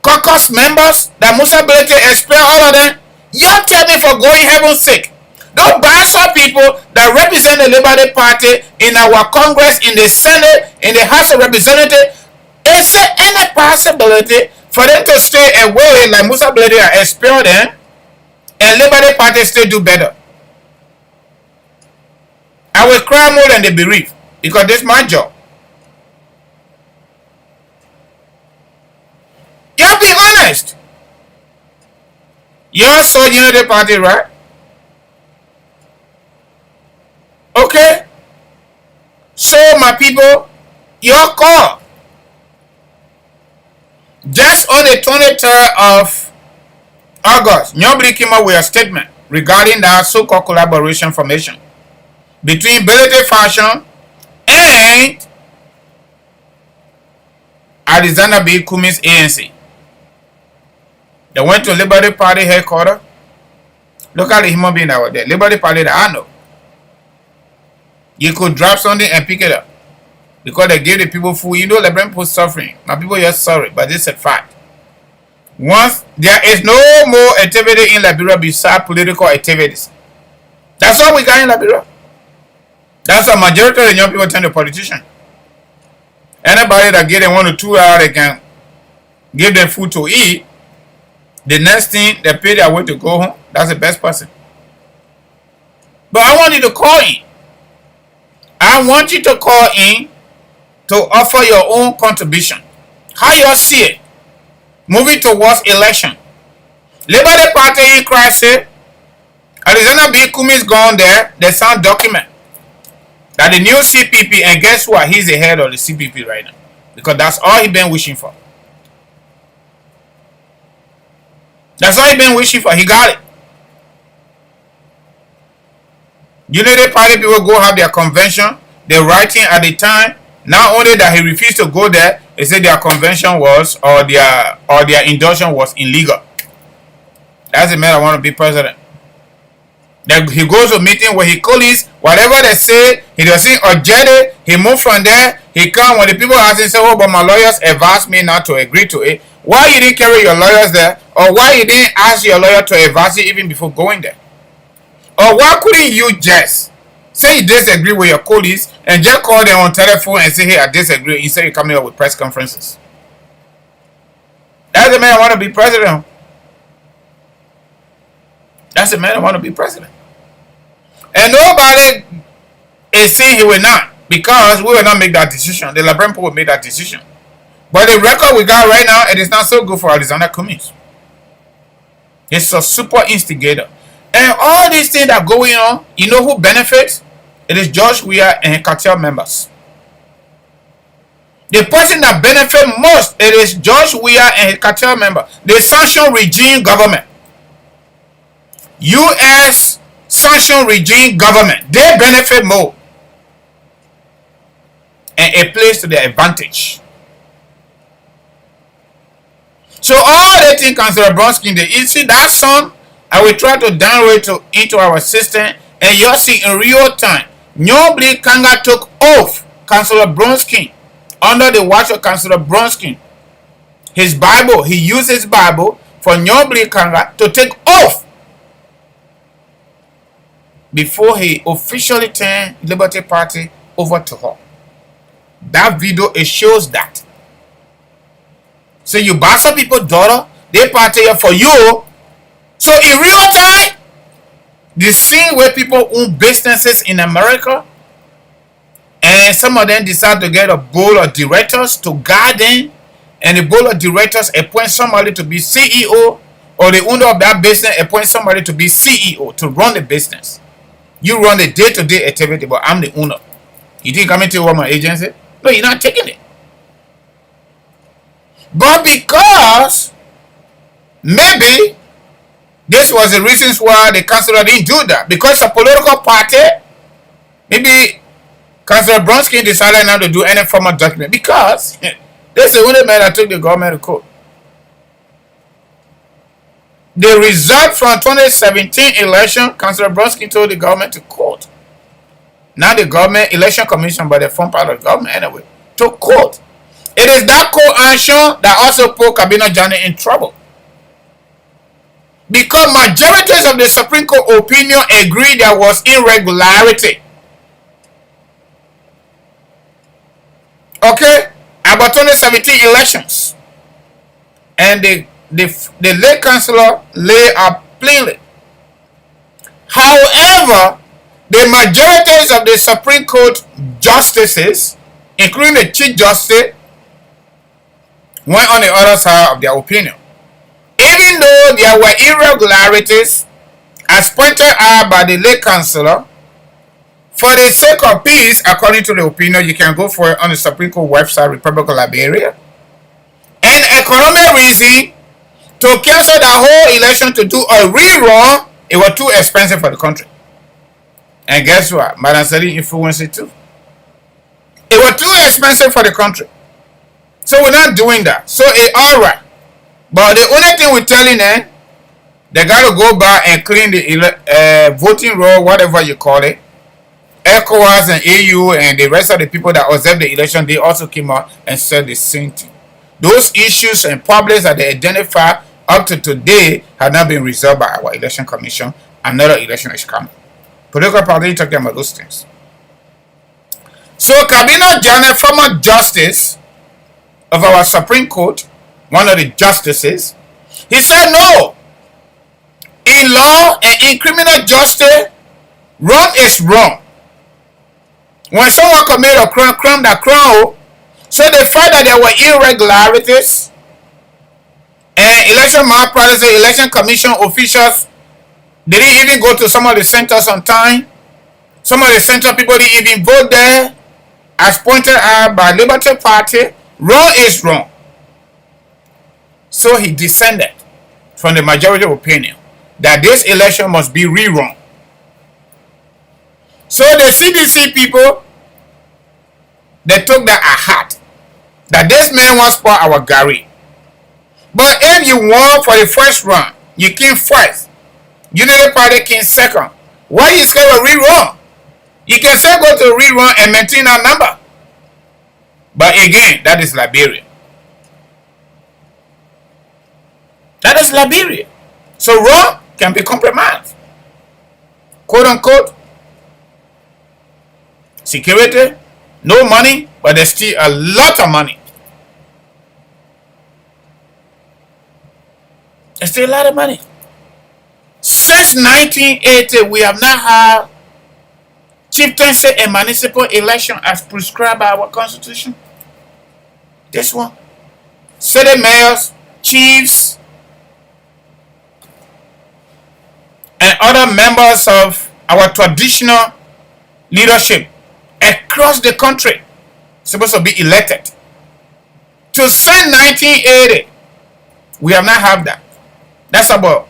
caucus members that Musa Belete expel all of them, you tell me, for going heaven's sake, don't buy some people that represent the Liberty Party in our Congress, in the Senate, in the House of Representatives. Is there any possibility For them to stay away like Musa Blady expelled them, and Liberty Party still do better. I will cry more than the bereaved because this is my job. Y'all be honest. Y'all saw Unity Party, right? Okay? So, my people, your call. Just on the 23rd of August, Nyonblee came up with a statement regarding that so-called collaboration formation between Belete Fashion and Alexander B. Kumi's ANC. They went to Liberty Party headquarters. Look at the human being that was there. Liberty Party that I know. You could drop something and pick it up. Because they give the people food. You know, Liberian people suffering. My people are sorry, but this is a fact. Once there is no more activity in Liberia besides political activities. That's all we got in Liberia. That's a majority of the young people turn to politicians. Anybody that get them 1 or 2 hours, they can give them food to eat. The next thing, they pay their way to go home. That's the best person. But I want you to call in. I want you to call in to offer your own contribution. How you see it? Moving towards election. Liberty Party in crisis. Alexander B. Kumi's gone there. They signed document that the new CPP, and guess what? He's the head of the CPP right now. Because that's all he's been wishing for. That's all he's been wishing for. He got it. Unity Party people go have their convention. They're writing at the time. Not only that he refused to go there, they said their convention was, or their induction was illegal. That's the man that want to be president. Then he goes to a meeting where he calls whatever they say, he doesn't object it, he moves from there, he come when the people ask him, say, oh, but my lawyers advised me not to agree to it. Why you didn't carry your lawyers there? Or why you didn't ask your lawyer to advise you even before going there? Or why couldn't you just say you disagree with your colleagues and just call them on telephone and say, hey, I disagree, instead of coming up with press conferences? That's the man I want to be president. That's the man I want to be president. And nobody is saying he will not, because we will not make that decision. The Liberian people will make that decision. But the record we got right now, it is not so good for Alexander Cummings. He's a super instigator. And all these things that are going on, you know who benefits? It is George Weah and cartel members. The person that benefits most, it is George Weah and his cartel member. The sanction regime government. U.S. sanction regime government. They benefit more. And it plays to their advantage. So all they think Councillor Bronsky, you see that song, I will try to download it into our system, and you'll see in real time. Nyonblee Karnga took oath Councillor Bronsky under the watch of Councillor Bronsky. His Bible, he used his Bible for Nyonblee Karnga to take oath before he officially turned Liberty Party over to her. That video, it shows that. So you bastard people, daughter, they party for you. So in real time, the scene where people own businesses in America, and some of them decide to get a board of directors to guide them, and the board of directors appoint somebody to be CEO, or the owner of that business appoint somebody to be CEO to run the business. You run the day-to-day activity, but I'm the owner. You think I'm into my agency? No, you're not taking it. But because maybe this was the reasons why the councillor didn't do that. Because a political party, maybe Councillor Bronsky decided not to do any formal document. Because this is the only man that took the government to court. The result from 2017 election, Councillor Bronsky told the government to court. Not the government election commission, but the form part of the government anyway, to court. It is that court action that also put Kabina Jani in trouble. Because majorities of the Supreme Court opinion agreed there was irregularity. Okay? About 2017 elections. and the lay councillor lay out plainly. However, the majorities of the Supreme Court justices, including the Chief Justice, went on the other side of their opinion. Even though there were irregularities, as pointed out by the lay councillor, for the sake of peace, according to the opinion, you can go for it on the Supreme Court website, Republic of Liberia, and economic reason, to cancel the whole election to do a rerun, it was too expensive for the country. And guess what? Madam Sally influenced it too. It was too expensive for the country. So we're not doing that. So it's alright. But the only thing we're telling them, they got to go back and clean the voting roll, whatever you call it. ECOWAS and AU and the rest of the people that observed the election, they also came out and said the same thing. Those issues and problems that they identified up to today have not been resolved by our election commission. Another election is coming. Political party talking about those things. So Kabino Janet, former justice of our Supreme Court, one of the justices, he said no. In law and in criminal justice, wrong is wrong. When someone commit a crime that crime, so the fact that there were irregularities and election malpractice, election commission officials didn't even go to some of the centers on time. Some of the center people didn't even vote there, as pointed out by Liberty Party. Wrong is wrong. So he descended from the majority opinion that this election must be rerun. So the CDC people, they took that heart that this man wants for our Gary. But if you won for the first run, you came first. Unity Party came second. Why you say a rerun? You can still go to rerun and maintain our number. But again, that is Liberia. That is Liberia. So wrong can be compromised. Quote unquote. Security, no money, but there's still a lot of money. There's still a lot of money. Since 1980, we have not had chieftaincy and municipal election as prescribed by our constitution. This one. City mayors, chiefs, and other members of our traditional leadership across the country supposed to be elected. To since 1980, we have not had that. That's about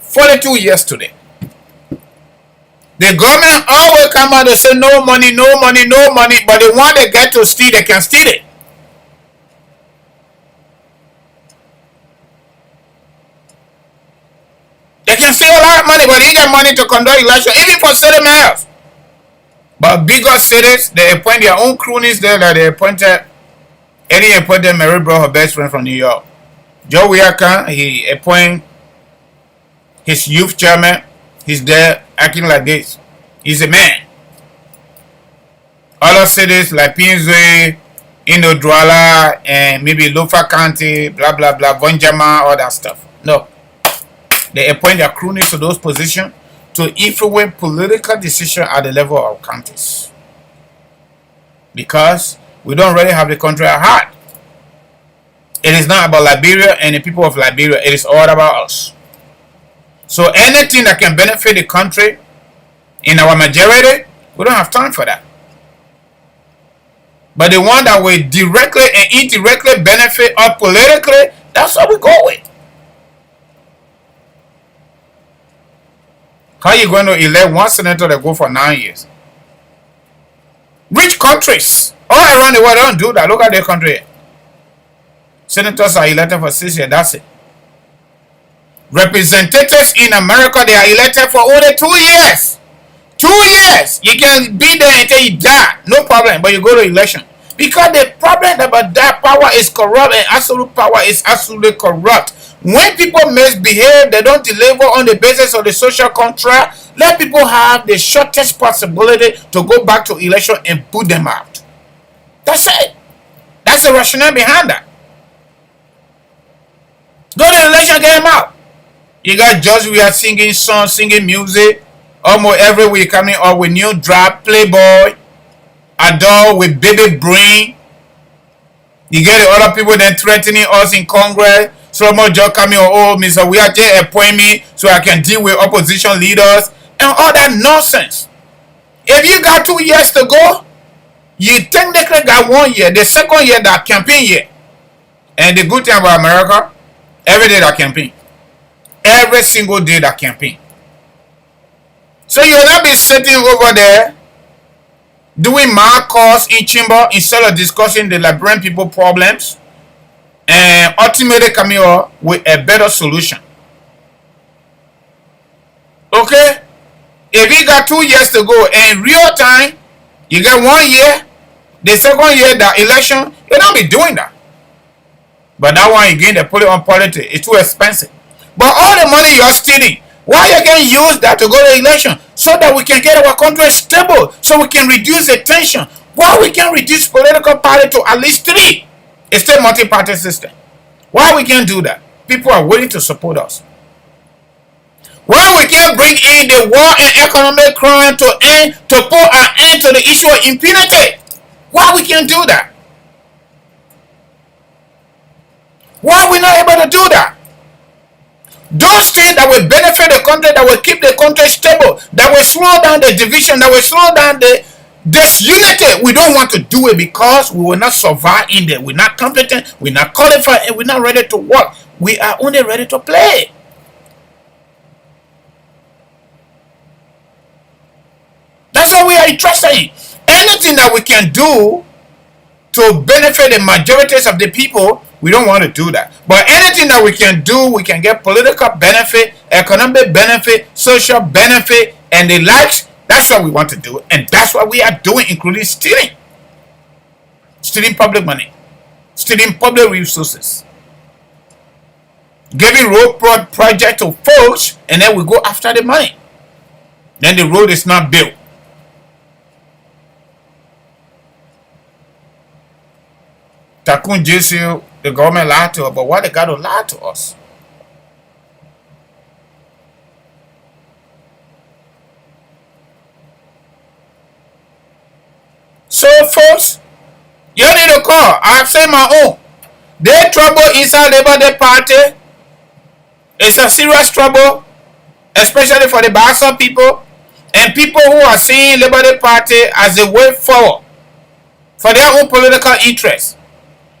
42 years today. The government always come out and say no money, no money, no money, but the one they get to steal, they can steal it. They can steal a lot of money, but they get money to conduct election, even for city mayors. But bigger cities, they appoint their own cronies there, like they appointed Mary brought her best friend from New York. Joe Wiaka, he appointed his youth chairman. He's there acting like this. He's a man. Other cities like Pinzwe, Inodwala, and maybe Lofa County, blah, blah, blah, Vonjama, all that stuff. No. They appoint their cronies to those positions to influence political decisions at the level of counties. Because we don't really have the country at heart. It is not about Liberia and the people of Liberia. It is all about us. So anything that can benefit the country in our majority, we don't have time for that. But the one that will directly and indirectly benefit us politically, that's what we go with. How are you going to elect one senator that go for 9 years? Rich countries all around the world don't do that. Look at their country. Senators are elected for 6 years, that's it. Representatives in America, they are elected for only 2 years. 2 years. You can be there until you die. No problem. But you go to election. Because the problem about that power is corrupt and absolute power is absolutely corrupt. When people misbehave, they don't deliver on the basis of the social contract. Let people have the shortest possibility to go back to election and put them out. That's it. That's the rationale behind that. Go to the election, get him out. You got Just we are singing songs, singing music almost every week, coming up with new drop, Playboy, Adore with baby brain. You get the other people then threatening us in Congress. So much job coming on, oh, Mr. We are just appoint me so I can deal with opposition leaders and all that nonsense. If you got 2 years to go, you technically got 1 year. The second year that campaign year. And the good thing about America, every day that campaign. Every single day that campaign. So you'll not be sitting over there doing mad calls in chamber instead of discussing the Liberian people problems and ultimately coming up with a better solution. Okay? If you got 2 years to go and in real time, you get 1 year, the second year, the election, you'll not be doing that. But that one again, they put it on politics. It's too expensive. But all the money you're stealing, why you can use that to go to election? So that we can get our country stable, so we can reduce the tension. Why we can reduce political party to at least 3? It's still multi-party system. Why we can't do that? People are willing to support us. Why we can't bring in the war and economic crime to put an end to the issue of impunity? Why we can't do that? Why are we not able to do that? Those things that will benefit the country, that will keep the country stable, that will slow down the division, that will slow down the disunity. We don't want to do it because we will not survive in there. We're not competent, we're not qualified, and we're not ready to work. We are only ready to play. That's what we are interested in. Anything that we can do to benefit the majorities of the people, we don't want to do that. But anything that we can do, we can get political benefit, economic benefit, social benefit, and the likes. That's what we want to do. And that's what we are doing, including stealing. Stealing public money. Stealing public resources. Giving road project to folks, and then we go after the money. Then the road is not built. Takun JCU, the government lied to us, but why they got to lie to us? So, folks, you need to call. I've said my own. Their trouble inside Labour Day party is a serious trouble, especially for the Bayelsa people and people who are seeing Labour Day party as a way forward for their own political interests.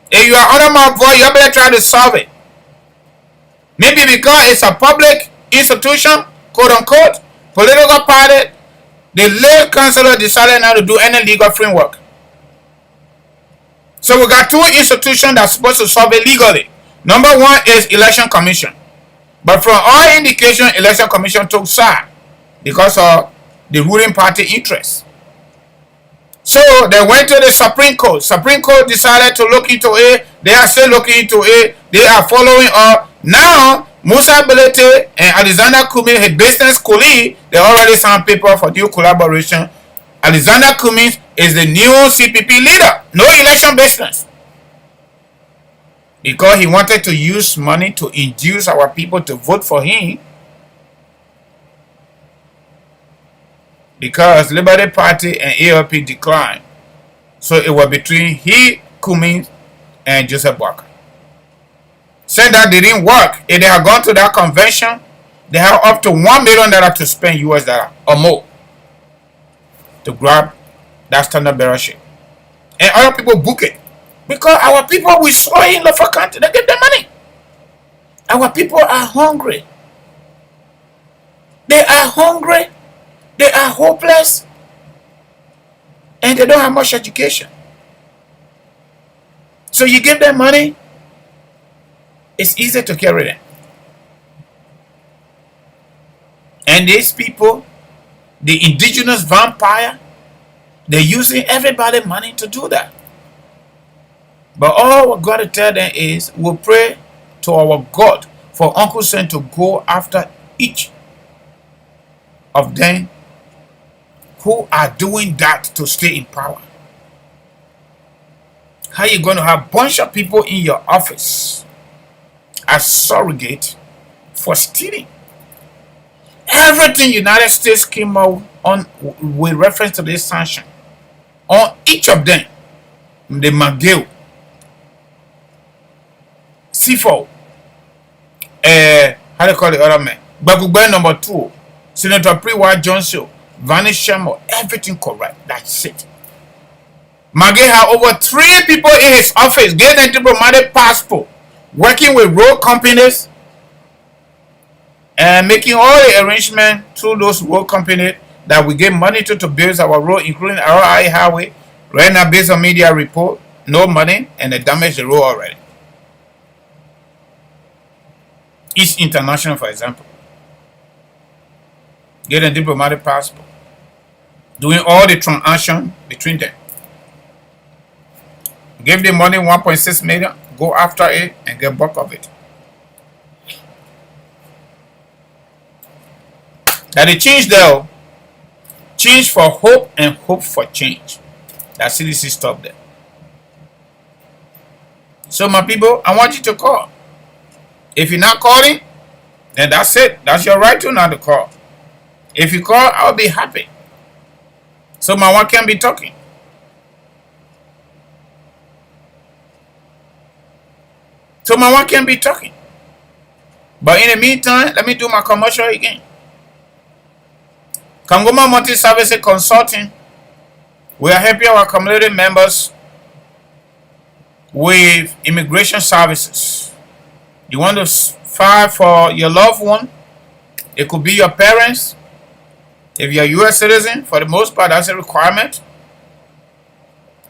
If you are under my voice, you better try to solve it. Maybe because it's a public institution, quote unquote, political party, the lay councillor decided not to do any legal framework. So we got 2 institutions that's supposed to solve it legally. Number 1 is Election Commission. But from all indication, Election Commission took side because of the ruling party interests. So they went to the Supreme Court. Supreme Court decided to look into it. They are still looking into it. They are following up. Now, Musa Belete and Alexander Cummings, his business colleague, they already signed paper for new collaboration. Alexander Cummings is the new CPP leader. No election business. Because he wanted to use money to induce our people to vote for him. Because Liberty Party and ALP declined. So it was between he, Cummings, and Joseph Walker. Said that they didn't work. If they had gone to that convention, they had up to $1 million to spend US dollar or more to grab that standard bearership. And other people book it. Because our people, we saw in Lofa County, they get their money. Our people are hungry. They are hungry. They are hopeless, and they don't have much education. So you give them money, it's easy to carry them. And these people, the indigenous vampire, they're using everybody's money to do that. But all we're going to tell them is, we'll pray to our God for Uncle Sam to go after each of them who are doing that to stay in power. How you going to have a bunch of people in your office as surrogate for stealing. Everything United States came out on with reference to this sanction. On each of them, the McGill, C4, how do you call the other man? Bagugbe number 2, Senator Priwa Johnson, Vanish Shamo, everything correct. That's it. McGill had over 3 people in his office getting a diplomatic passport, working with road companies, and making all the arrangements through those road companies that we give money to build our road, including our highway. Right now, based on media report, no money, and they damaged the road already. East International, for example, getting a diplomatic passport, doing all the transaction between them. Give the money 1.6 million, go after it, and get bulk of it. That they change though, change for hope and hope for change. That CDC stopped there. So my people, I want you to call. If you're not calling, then that's it. That's your right to not to call. If you call, I'll be happy. So my one can be talking. So my one can be talking. But in the meantime, let me do my commercial again. Kangoma Multi-Services Consulting, we are helping our community members with immigration services. You want to file for your loved one? It could be your parents. If you're a U.S. citizen, for the most part, that's a requirement.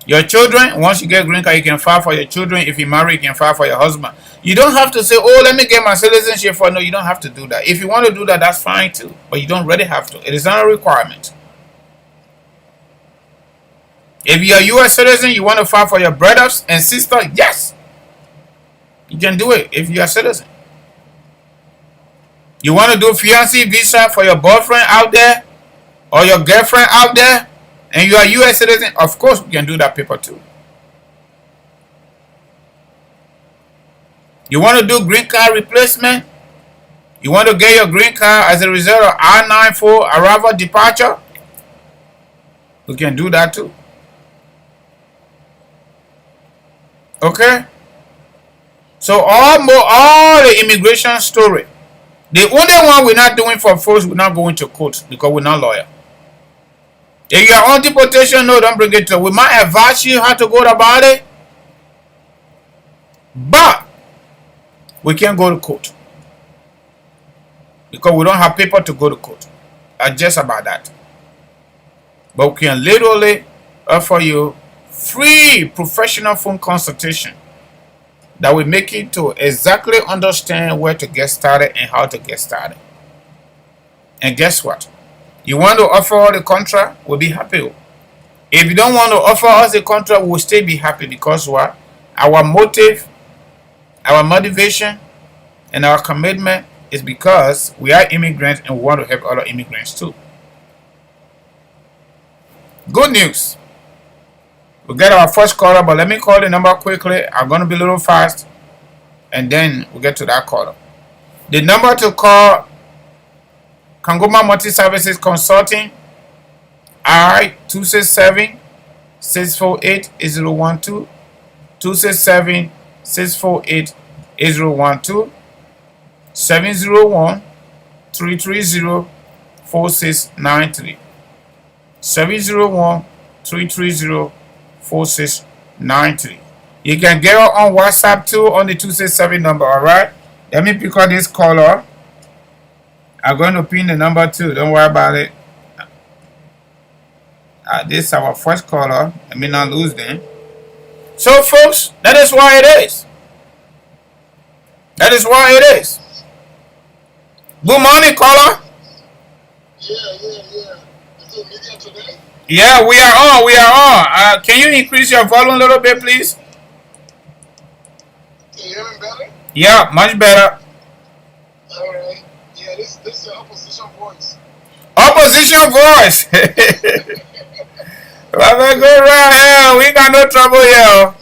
Your children, once you get green card, you can file for your children. If you marry, you can file for your husband. You don't have to say, oh, let me get my citizenship for. No, you don't have to do that. If you want to do that, that's fine too. But you don't really have to. It is not a requirement. If you're a U.S. citizen, you want to file for your brothers and sisters, yes. You can do it if you're a citizen. You want to do fiancé visa for your boyfriend out there or your girlfriend out there, and you are a U.S. citizen, of course we can do that paper too. You want to do green card replacement? You want to get your green card as a result of I-94 arrival departure? We can do that too. Okay? So all the immigration story. The only one we're not doing for folks, we're not going to court because we're not lawyer. If you're on deportation, no, don't bring it to. We might advise you how to go about it, but we can't go to court because we don't have paper to go to court. Just about that. But we can literally offer you free professional phone consultation that will make you to exactly understand where to get started and how to get started. And guess what? You want to offer the contract, we'll be happy. If you don't want to offer us a contract, we'll still be happy because what? Our motive, our motivation, and our commitment is because we are immigrants and we want to help other immigrants too. Good news. We'll get our first caller, but let me call the number quickly. I'm going to be a little fast, and then we'll get to that caller. The number to call Kangoma Multi-Services Consulting, 267-648-8012, 267-648-8012, 701-330-4693, 701-330-4693. You can get her on WhatsApp too on the 267 number, alright? Let me pick up this caller. I'm going to pin the number too. Don't worry about it. This is our first caller. Let me not lose them. So, folks, that is why it is. That is why it is. Good morning, caller. Yeah. Is it media today? Yeah, we are on. We are on. Can you increase your volume a little bit, please? Can you hear me better? Yeah, much better. All right. Yeah, this is your opposition voice. Opposition voice. Well, go right here. We got no trouble here.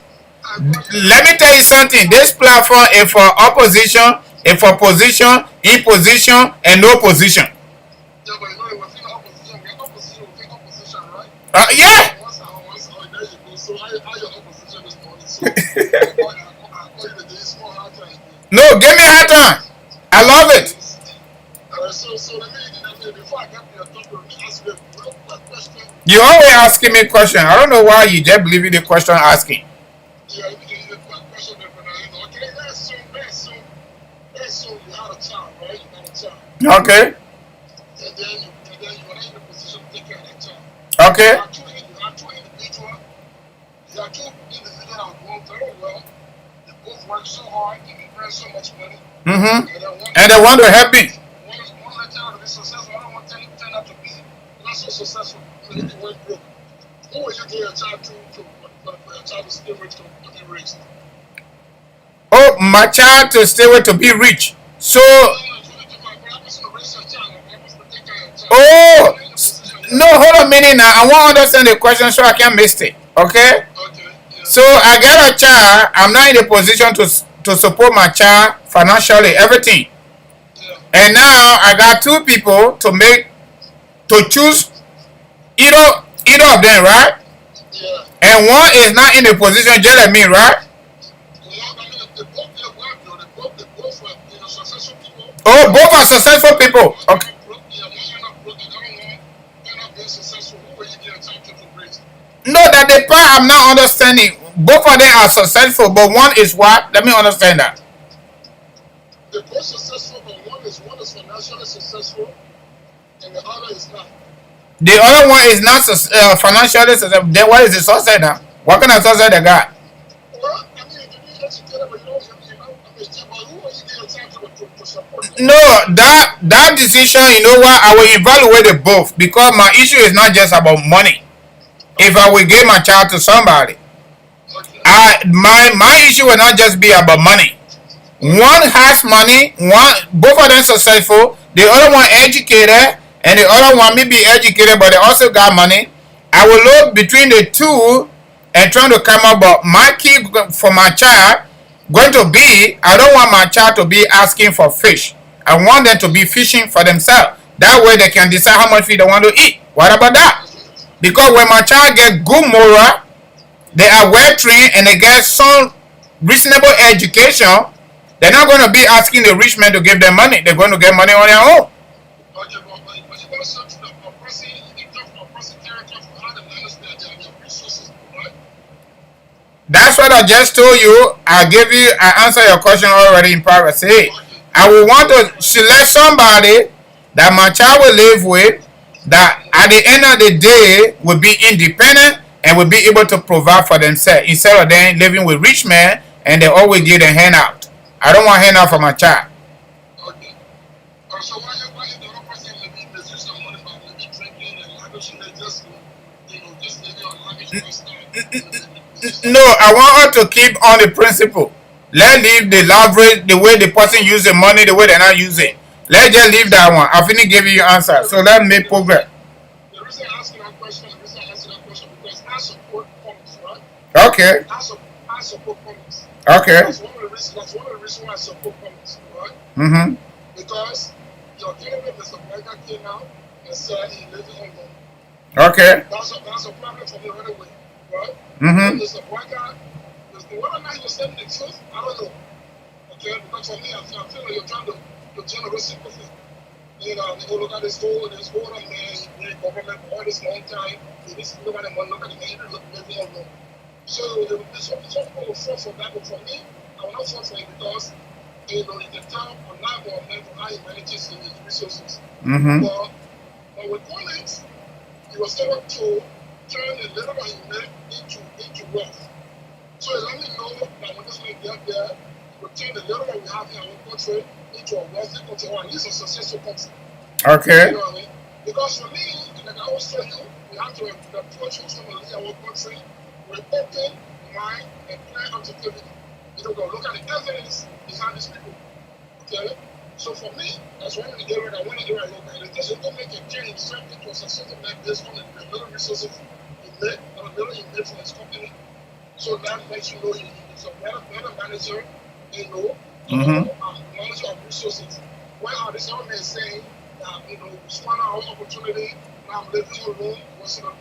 I Let me tell you something. This platform is for opposition, is for position, imposition, and no position. Yeah, but you know, within opposition, we're opposition within opposition, right? Yeah. There you go. So how your opposition this morning? So I call you the day small hard time. No, give me hard time. I love it. So let me before I get to your topic, let me ask you a real quick question. You always asking me question. I don't know why you just believe in the question asking. Yeah, you can a quick question, but okay, let's assume you had a child, right? You had a child. Okay. And then you were not in a position to take care of that child. Okay. You are two individuals that are doing very well. They both work so hard and they earn so much money. And they want to help me. One let child to be successful, I don't want to turn out to be not so successful. So they went broke. Who would you give your child for your child to stay rich to be raised? Oh, my child to stay with to be rich. So oh no, hold on a minute now. I want to understand the question so I can't miss it. Okay? So I got a child. I'm not in a position to support my child financially, everything. And now I got two people to choose either of them, right? And one is not in a position just like me, right? Oh, both are successful people. Okay. No, that the part I'm not understanding. Both of them are successful, but one is what? Let me understand that. They're both successful, but one is financially successful, and the other is not. The other one is not financially successful. Then what is the success now? What kind of success they got? Well, I mean, you need educated, but who are you getting time to support them? No, that decision, you know what? I will evaluate it both because my issue is not just about money. If I will give my child to somebody, my issue will not just be about money. One has money, both of them successful, the other one educated, and the other one may be educated, but they also got money. I will look between the two and trying to come up with my key for my child going to be, I don't want my child to be asking for fish. I want them to be fishing for themselves. That way they can decide how much food they want to eat. What about that? Because when my child get good moral, they are well trained and they get some reasonable education, they're not going to be asking the rich man to give them money. They're going to get money on their own. Okay, but you got to search a person character for how to manage their resources, right? That's what I just told you. I answered your question already in privacy. I will want to select somebody that my child will live with, that at the end of the day will be independent and will be able to provide for themselves instead of them living with rich men and they always give them handout. I don't want handout for my child. Okay. So why you the other person living misuse of money by living drinking and lavishing and just living on lavish lifestyle? No, I want her to keep on the principle. Let's leave the leverage, the way the person use the money, the way they're not using. Let's just leave that one. I finished giving you answer. So let's make progress. The reason I ask that question because I support comics, right? Okay. I support comics. Okay. That's one of the reasons why I support comics, right? Because your candidate Mr. Karnga came out and said he lives in Hong Kong. Okay. That's a problem for me right away, right? Mr. Karnga, whether or not he was telling the truth, I don't know. Okay, because for me, I feel like you're trying to generate sympathy. You know, they go look at this whole man, he's been government for all this long time. Look at the man, look at the man, he look living Hong Kong. So some people will fall for that, but for me, I will not fall for it because you can tell I'm not going to man for how he manages his resources. But with Collins, he was able to turn the little that he made into wealth. So let me know that when this man get there, he will turn the little that we have in our country into a wealthy country, or at least a successful country. Okay. You know what I mean? Because for me, like I always tell you, we have to approach who's going to lead our country with open mind and clear objectivity. You know, look at the evidence behind these people. Okay? So for me, that's one of the areas I want to do. I look at it. Just to make a change, something to a successful man based on the little resources he made, or the little he made from his company. So that makes you know he's a better manager, manager of resources. Well, this other man saying, it's one hour opportunity, now I'm living alone,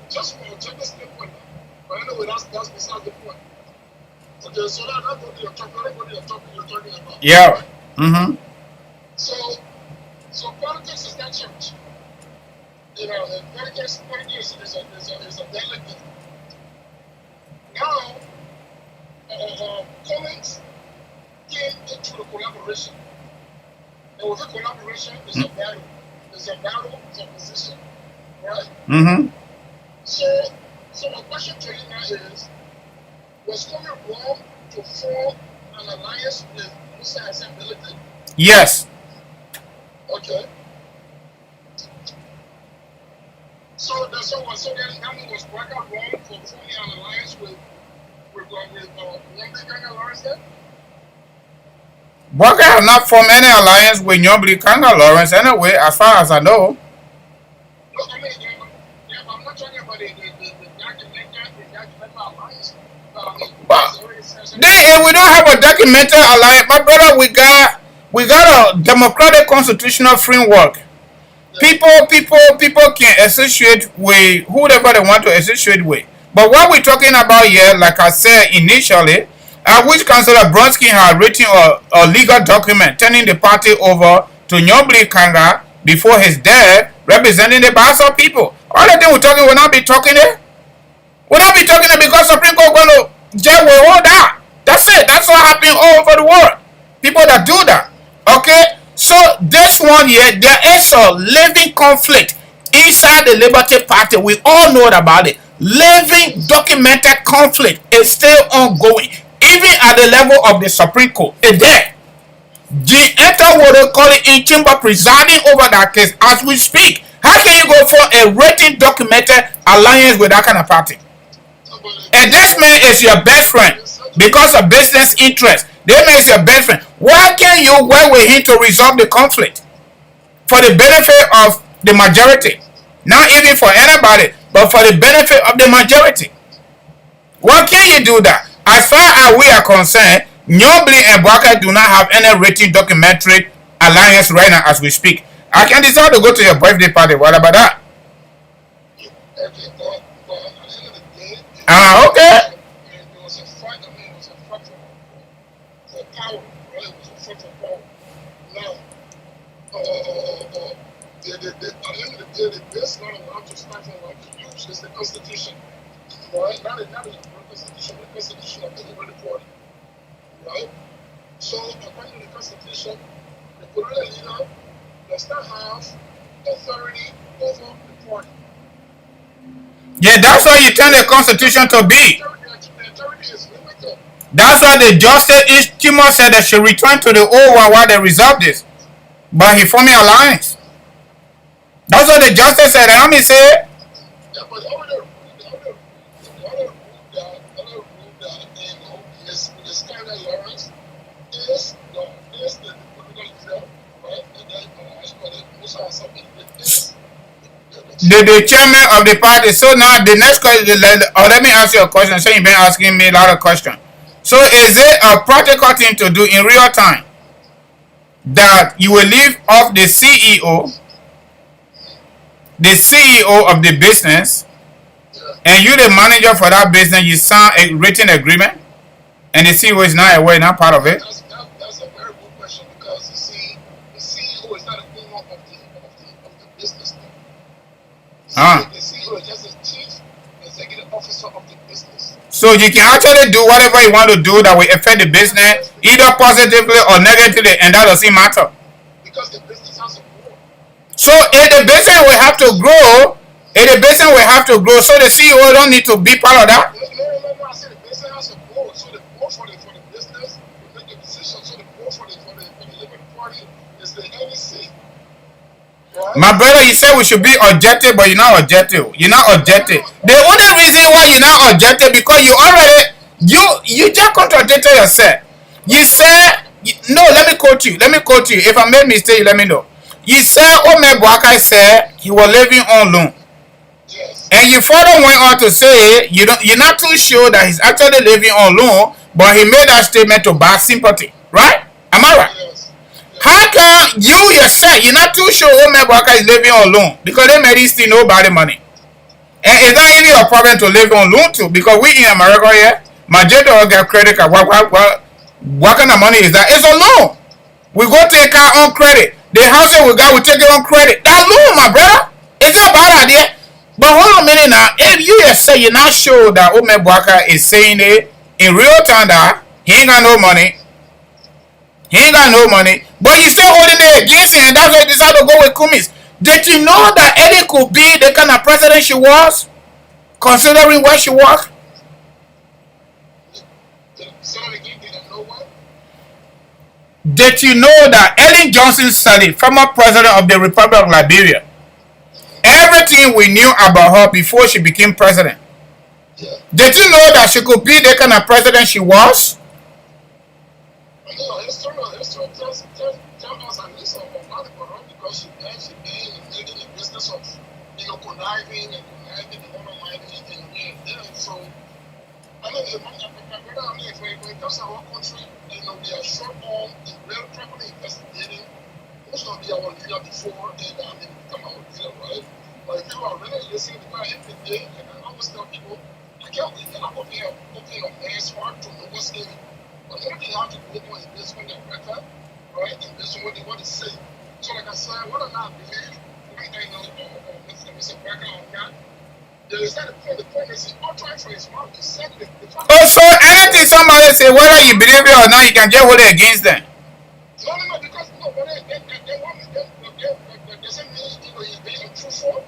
just from a gender standpoint. But anyway, that's beside the point. Okay, so that's what you're talking about. Yeah. Right? Mm-hmm. So politics is not church. Politics is a deadly thing. Now, Collins came into the collaboration. And with the collaboration, it's a battle. It's a battle for position, right? Mm-hmm. So my question to you now is, was Collins wrong to form an alliance with Musa Assemblity? Yes. Okay. So then that was Braga wrong for forming an alliance with Nyonblee Karnga Lawrence then? Braga has not formed any alliance with Nyonblee Karnga Lawrence anyway, as far as I know. No, I mean, I'm not talking about the documented alliance. We don't have a documented alliance, my brother. We got a democratic constitutional framework. Yeah. People can associate with whoever they want to associate with. But what we're talking about here, like I said initially, which Councillor Bronsky had written a legal document turning the party over to Nyonblee Karnga before his death, representing the Bassa people. All the thing we're talking, we'll not be talking it. We'll not be talking it because Supreme Court going to jail with all that. That's it. That's what happening all over the world. People that do that. Okay? So this one here, there is a living conflict inside the Liberty Party. We all know about it. Living documented conflict is still ongoing, even at the level of the Supreme Court. It's there. The enter what they call it in chamber presiding over that case as we speak. How can you go for a written documented alliance with that kind of party? And this man is your best friend because of business interest. This man is your best friend. Why can't you work with him to resolve the conflict for the benefit of the majority? Not even for anybody, but for the benefit of the majority. Why can't you do that? As far as we are concerned, Nyonblee and Bwaka do not have any written documentary alliance right now as we speak. I can decide to go to your birthday party. What about that? Okay. It was a fight. It was a fight for power. Right? It was a fight for power. Now, at the end of the day, the best not allowed to start from what to use is the Constitution. Right? Not the Constitution, the Constitution of the Liberty Party. Right? So, according to the Constitution, the political leader does not have authority over the party. Yeah, that's what you turn the Constitution to be. That's why the Justice Timo said that she returned to the old one while they resolved this. But he formed an alliance. That's what the Justice said. And I said, yeah, but the other rule that is kind of Lawrence is the political leader, right? And then Musa Assemblity is the chairman of the party. So now the next question, let me ask you a question. So you've been asking me a lot of questions. So is it a practical thing to do in real time that you will leave off the CEO of the business, and you the manager for that business, you sign a written agreement, and the CEO is not aware, not part of it? That's a very good question because you see, the CEO is not a owner of the business. The CEO is just a chief executive officer of the business. So you can actually do whatever you want to do that will affect the business, either positively or negatively, and that doesn't matter. Because the business has a board. So if the business will have to grow, so the CEO don't need to be part of that. No, I said the business has a board. So the board for the business will make a decision. So the board for the Liberty Party is the NEC. Right? My brother, you said we should be objective, but you're not objective. You're not objective. The only reason why you're not objective because you just contradicted yourself. You said no. Let me quote you. If I made mistake, let me know. You said Ome Bwaka said he was living on loan. Yes. And you further went on to say you're not too sure that he's actually living on loan, but he made that statement to buy sympathy, right? Am I right? Yes. How come you yourself you're not too sure Ome Boaka is living on loan because they made still nobody money? And it's not even a problem to live on loan too because we in America here, majority of get credit card. What kind of money is that? It's a loan. We go take our own credit. The house we got, we take it on credit. That loan, my brother. It's not a bad idea. But hold on a minute now. If you say you're not sure that Ome Boaka is saying it in real time that he ain't got no money, but you still holding it against him, and that's why you decided to go with Kumis. Did you know that Eddie could be the kind of president she was, considering where she was? Did you know that Ellen Johnson Sirleaf, former president of the Republic of Liberia, everything we knew about her before she became president, did you know that she could be the kind of president she was? Oh, so anything somebody say, whether you believe it or not, you can just hold it against them. No, because they want me. They doesn't mean he's being truthful.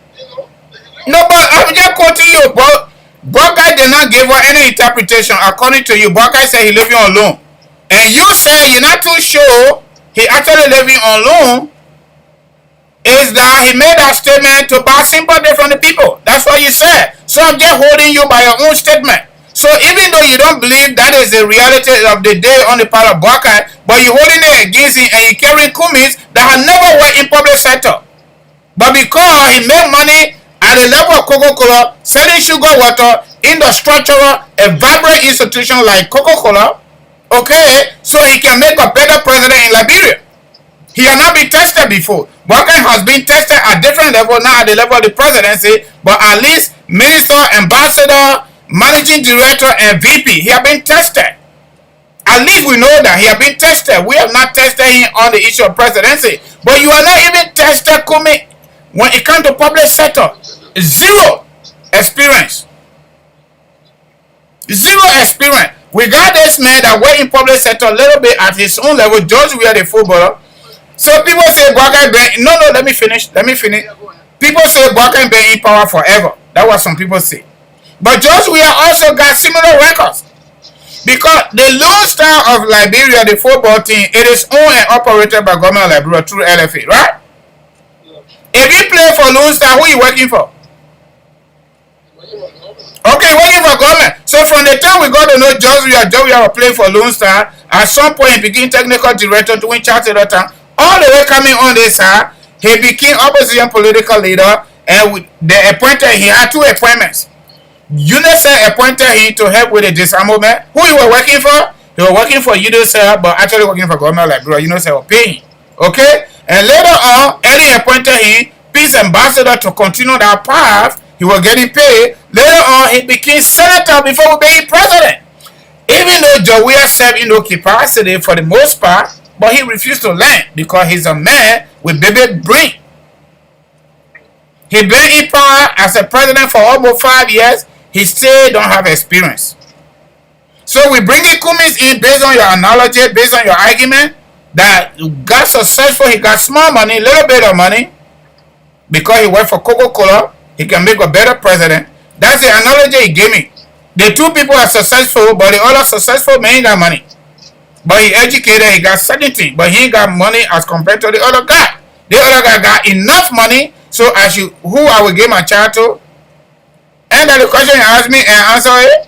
No, but I'm just quoting you, but Boakai did not give her any interpretation according to you. Boakai said he living on loan, and you say you're not too sure he actually living on loan. Is that he made that statement to buy sympathy from the people? That's what you said. So I'm just holding you by your own statement. So even though you don't believe that is the reality of the day on the part of Boakai, but you're holding it against him and you're carrying Kumis that have never worked in public sector. But because he made money at the level of Coca-Cola, selling sugar water in the structural, a vibrant institution like Coca-Cola, okay, so he can make a better president in Liberia. He has not been tested before. Boakai has been tested at different levels, not at the level of the presidency, but at least minister, ambassador, managing director, and VP. He has been tested. At least we know that he has been tested. We have not tested him on the issue of presidency. But you are not even tested, Kumi, when it comes to public sector. Zero experience. Zero experience. We got this man that worked in public sector a little bit at his own level. George, we are the footballer. So people say Boakai been let me finish. People say Boakai been in power forever. That's what some people say. But George, we are also got similar records. Because the Lone Star of Liberia, the football team, it is owned and operated by government of Liberia through LFA, right? If you play for Lone Star, who are you working for? Okay, working for government. So from the time we got to know George, we are playing for Lone Star. At some point, he became technical director doing chartered account. All the way coming on this side, he became opposition political leader, and they appointed. He had 2 appointments. UNICEF appointed him to help with the disarmament. Who he was working for? He was working for UNICEF, but actually working for government like Liberia. UNICEF was paying him. Okay, and later on, Eddie appointed him peace ambassador to continue that path. He was getting paid. Later on, he became senator before being president. Even though Jawia served in no capacity for the most part, but he refused to learn because he's a man with baby brain. He been in power as a president for almost 5 years. He still don't have experience. So we bring in Kumis in based on your analogy, based on your argument that got successful. He got small money, little bit of money, because he worked for Coca-Cola. He can make a better president. That's the analogy he gave me. The 2 people are successful, but the other successful man ain't got money. But he educated, he got certainty, but he ain't got money as compared to the other guy. The other guy got enough money, so who I will give my child to? And the question you ask me and answer it.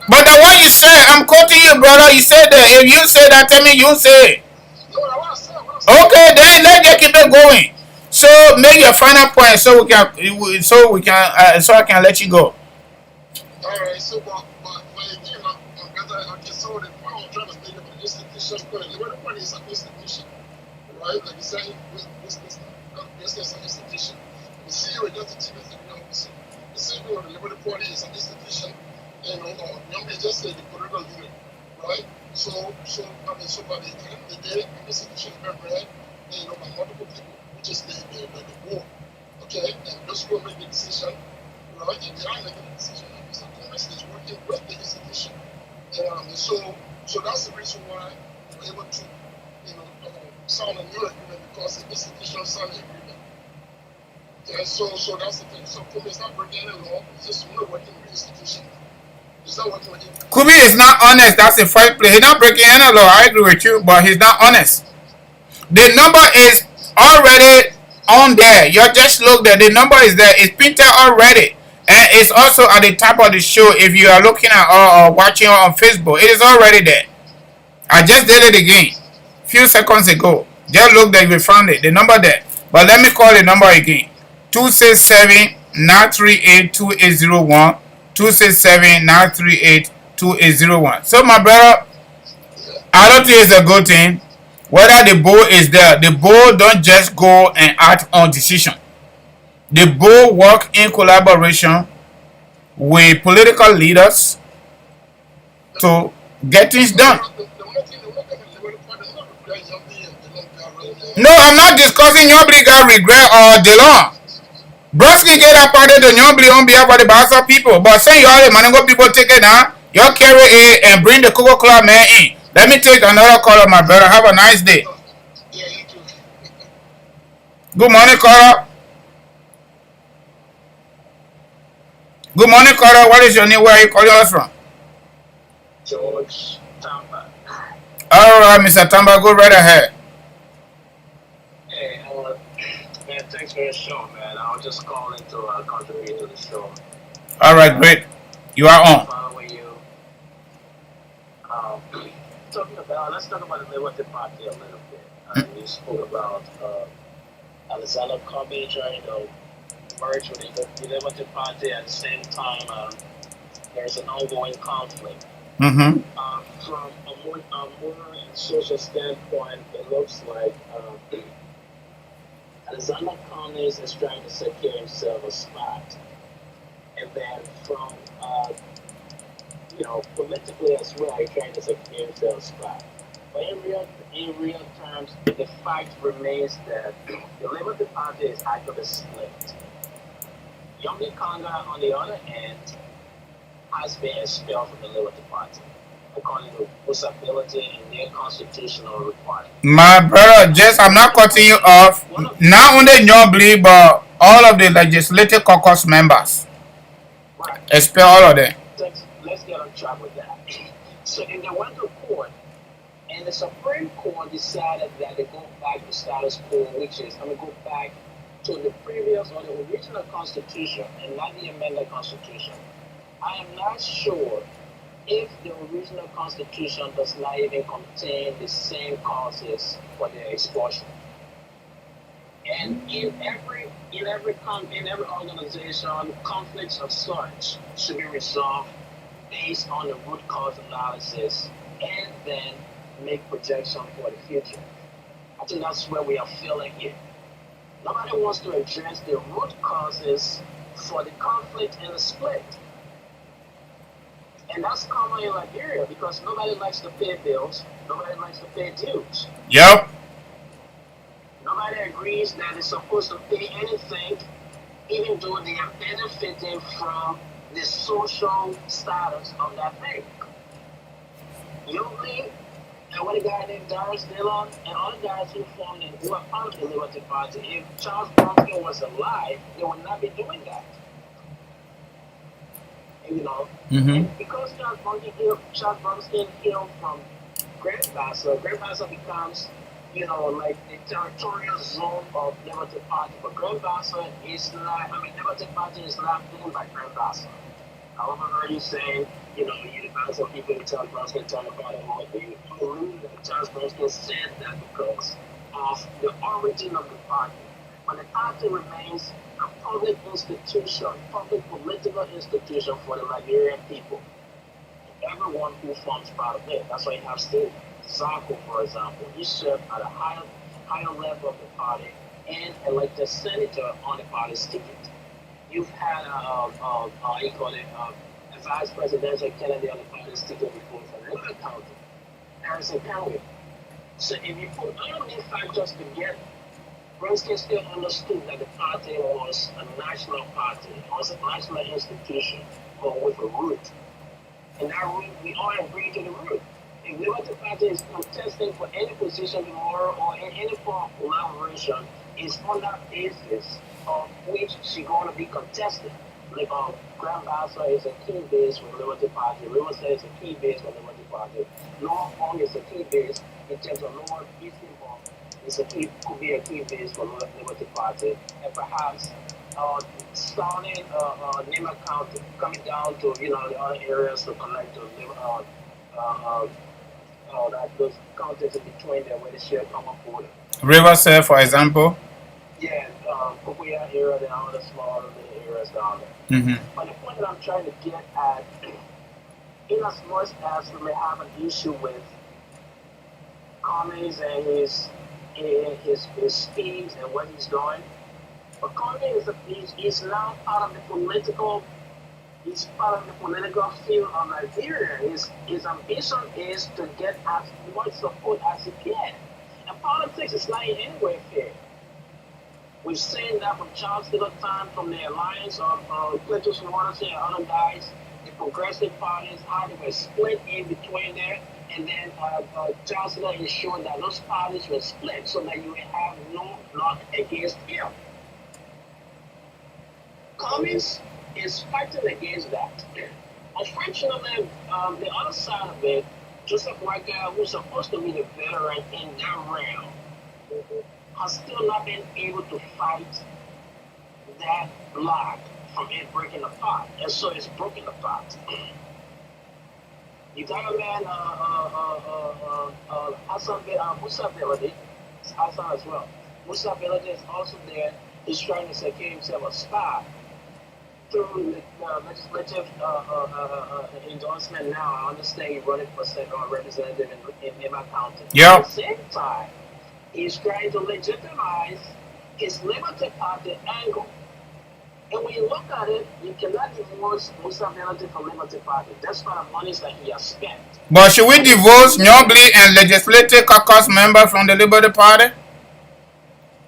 But the one you said, I'm quoting you, brother. You said that. If you say that, tell me you say it. Okay, then let's just keep it going. So make your final point so I can let you go. Alright, so but again, okay, so the point I'm trying to make about the institution, the point is an institution, right? Like you say, this is an institution. The CEO is just a chief executive officer. The CEO of the Liberty Party is an institution, and Nyonblee just said the political unit, right? So by the end of the day, an institution is read, by multiple people, which is the board, okay? And those who make the decision, right? And they are making the decision. So Congress is working with the institution, so that's the reason why we're able to, sign a new agreement, because the institution signed the agreement. Okay, so that's the thing. So Kubi is not breaking any law. It's just working with the institution. It's not working with the Kubi is not honest. That's the first place. He's not breaking any law. I agree with you, but he's not honest. The number is already on there. You just look there. The number is there. It's printed already. And it's also at the top of the show. If you are looking at or watching on Facebook, it is already there. I just did it again a few seconds ago. Just look there, you will find it. The number there. But let me call the number again. 267-938-2801. 267-938-2801. So my brother, I don't think it's a good thing. Whether the board is there, the board don't just go and act on decision. The board work in collaboration with political leaders to get things done. No, I'm not discussing Nyonblee got regret or DeLong. Broski get a part of the Nyonblee on behalf of the Bassa people. But say you all the Manango people take it now, you carry it and bring the Coco Club man in. Let me take another caller, my brother. Have a nice day. Good morning, caller. Good morning, caller. What is your name? Where are you calling us from? George Tamba. All right, Mr. Tamba, go right ahead. Hey, man, thanks for the show, man. I was just calling to contribute to the show. All right, great. You are on. Following you. Let's talk about the Liberty Party a little bit. You spoke about Alexander Cumming trying to merge with the Liberty Party at the same time. There's an ongoing conflict. Mm-hmm. From a more and social standpoint, it looks like Alexander Cummings is trying to secure himself a spot, and then from politically as well, he's trying to secure himself a spot. But in real terms, the fact remains that the Liberty Party is actually split. Nyonblee Karnga, on the other hand, has been expelled from the Liberty Party, according to possibility in their constitutional requirement. My brother, I'm not cutting you off. Not only Nyonblee, but all of the legislative caucus members. Right. Expel all of them. Let's get on track with that. So then they went to court, and the Supreme Court decided that they go back to status quo, which is, go back to the previous or the original constitution and not the amended constitution. I am not sure if the original constitution does not even contain the same causes for their expulsion. And in every organization, conflicts of such should be resolved based on the root cause analysis and then make projections for the future. I think that's where we are failing here. Nobody wants to address the root causes for the conflict and the split. And that's common in Liberia because nobody likes to pay bills, nobody likes to pay dues. Yep. Nobody agrees that they're supposed to pay anything, even though they are benefiting from the social status of that thing. Nyonblee and one guy named Darius Dillon and other guys who are part of the Liberty Party, if Charles Bronson was alive, they would not be doing that. And because Charles Bronson hailed from Grand Bassa becomes, like the territorial zone of Liberty Party. But Grand Bassa is not, Liberty Party is not owned by Grand Bassa. However, I heard you saying, you found some people in Charles Bronson talking about it more. Do you believe that Charles Bronson said that because of the origin of the party? but the party remains a public institution, public political institution for the Liberian people. Everyone who forms part of it. That's why you have Steve Zako, for example. He served at a higher level of the party and elected senator on the party's ticket. You've had you call it, a vice presidential candidate on the party's ticket before from another county, Harrison County. So if you put all of these factors together, Princeton still understood that the party was a national party, it was a national institution, but with a root. And that root, we all agree to the root. If Liberty Party is contesting for any position tomorrow or in any form of collaboration, it's on that basis of which she's going to be contested. Like Grand Bassa is a key base for Liberty Party. Riverside is a key base for Liberty Party. North Hong is a key base in terms of North Eastern Hong. Could be a key base for Liberty Party. And perhaps starting Nema County, coming down to the other areas to connect to those counties in between there where they share common border. Riverside, for example. Yeah, Kukuya area, there are other small little areas down there. Mm-hmm. But the point that I'm trying to get at, in as much as we may have an issue with Cummings and his speeds and what he's doing, but Karnga is now part of the political. He's part of the political field of Nigeria. His ambition is to get as much support as he can. And politics is not anywhere fair. We've seen that from Charles Taylor time, from the alliance of Clinton Waters and other guys, the progressive parties, how they were split in between there. And then Charles Taylor ensured that those parties were split so that you would have no block against him. Cummings is fighting against that. Unfortunately, the other side of it, Joseph White, who's supposed to be the veteran in that realm, has still not been able to fight that block from it breaking apart. And so it's broken apart. You got a man, Hassan Musa Beladi, Hassan as well. Musa Beladi is also there. He's trying to secure himself a spot through the legislative endorsement now. I understand he's running for representative in Nema County. Yeah. At the same time, he's trying to legitimize his Liberty Party angle. And when you look at it, you cannot divorce Musa Beladi from Liberty Party. That's not the monies that he has spent. But should we divorce Nyonblee and legislative caucus member from the Liberty Party?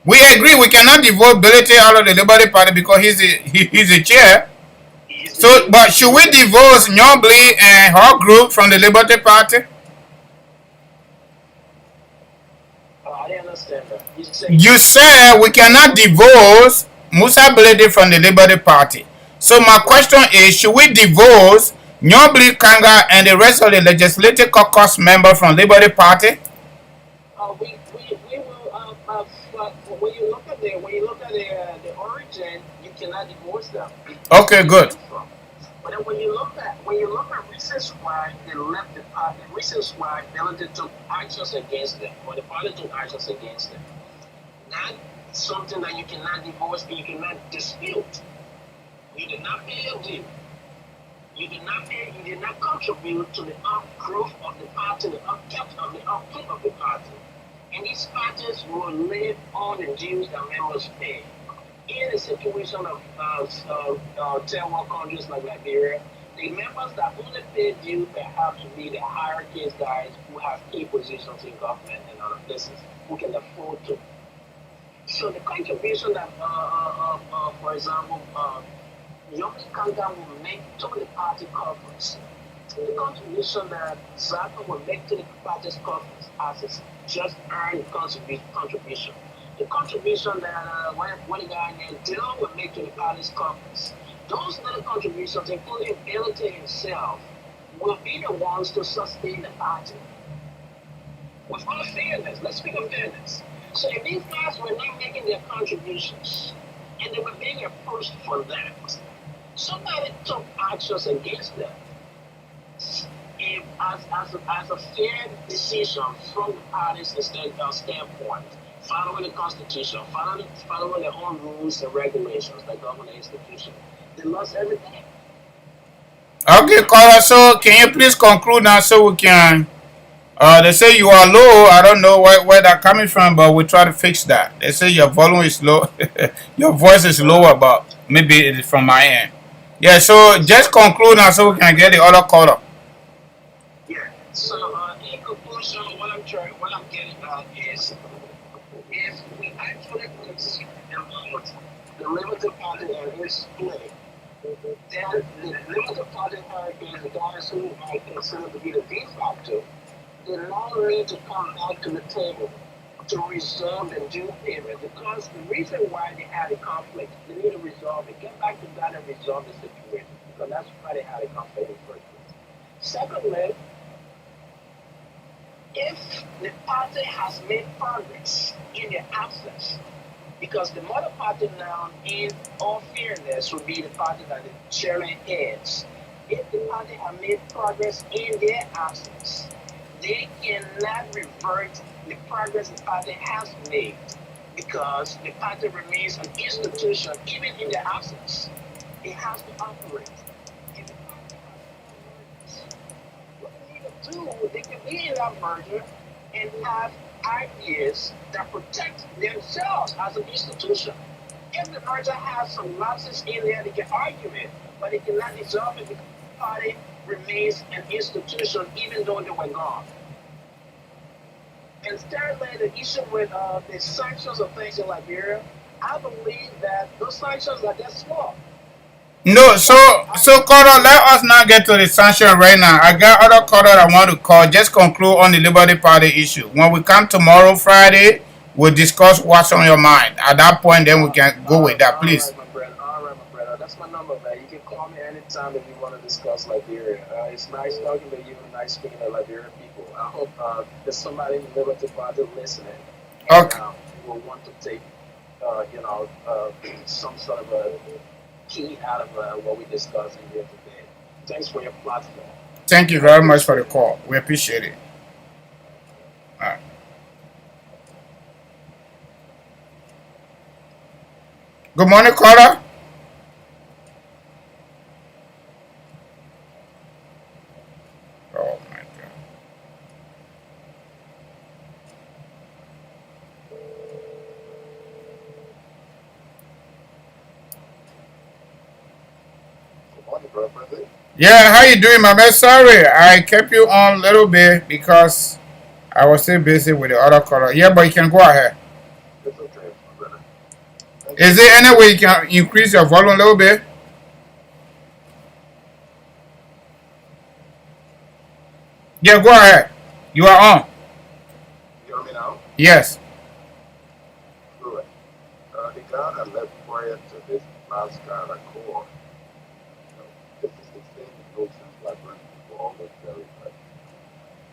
We agree we cannot divorce Belete out of the Liberty Party because he's the chair. So, but should we divorce Nyonblee and her group from the Liberty Party? I didn't understand that. You said we cannot divorce Musa Belete from the Liberty Party. So my question is, should we divorce Nyonblee, Karnga, and the rest of the legislative caucus member from Liberty Party? We will. When you look at the origin, you cannot divorce them. Okay, good. But then when you look at reasons why they left the party, reasons why they took actions against them, or the party took actions against them, that's something that you cannot divorce and you cannot dispute. You did not pay your due. You did not contribute to the growth of the party, the upkeep of the party. And these parties will live on the dues that members pay. In a situation of third world countries like Liberia, the members that only pay due perhaps to be the hierarchies guys who have key positions in government and other places who can afford to. So the contribution that, for example, Nyonblee Karnga will make to the party conference, the contribution that Zaka will make to the party's conference as his just earned contribution. The contribution that when the guy named Dylan will make to the party's conference. Those little contributions, including Belete himself, will be the ones to sustain the party. With all fairness, let's speak of fairness. So if these guys were not making their contributions and they were being approached for that, somebody took actions against them. As a fair decision from the party's standpoint, following the Constitution, following their own rules and regulations that govern the institution. They lost everything. Okay, caller. So can you please conclude now so we can? They say you are low. I don't know where that coming from, but we try to fix that. They say your volume is low, your voice is lower, but maybe it is from my end. Yeah. So just conclude now so we can get the other caller. Yeah. So in conclusion, what I'm getting at is, if we actually consider the Liberty Party and its split, then the Liberty Party is the guys who are considered to be the de facto. They now need to come back to the table to resolve the due payment, because the reason why they had a conflict, they need to resolve it. Get back to that and resolve the situation, because that's why they had a conflict in the first place. Secondly, if the party has made progress in their absence, because the mother party now, in all fairness, would be the party that the chairman is. If the party have made progress in their absence, they cannot revert the progress the party has made, because the party remains an institution even in their absence. It has to operate. If the party has what they need to do, they can be in that merger and have ideas that protect themselves as an institution. If the merger has some lapses in there, they can argue it, but they cannot dissolve it because the party remains an institution even though they were gone. And thirdly, the issue with the sanctions of things in Liberia, I believe that those sanctions are just small. No, so caller, let us not get to the sanction right now. I got other caller I want to call. Just conclude on the Liberty Party issue. When we come tomorrow, Friday, we'll discuss what's on your mind. At that point, then we can go with that, All please. right, my brother. All right, my brother. That's my number, man. You can call me anytime if you want to discuss Liberia. It's nice talking to you. Nice speaking to Liberian people. I hope there's somebody in the Liberty Party listening, and Okay. will want to take, some sort of a key out of what we discussed in here today. Thanks for your platform. Thank you very much for the call. We appreciate it. All right. Good morning, caller. Oh my God. Yeah, how you doing, my man? Sorry, I kept you on a little bit because I was still busy with the other caller. Yeah, but you can go ahead. It's okay, my brother. Thank Is you. there any way you can increase your volume a little bit? Yeah, go ahead. You are on. You hear me now? Yes. Good. The God that led prayer to this last God I call, this is the same notions like when people always very like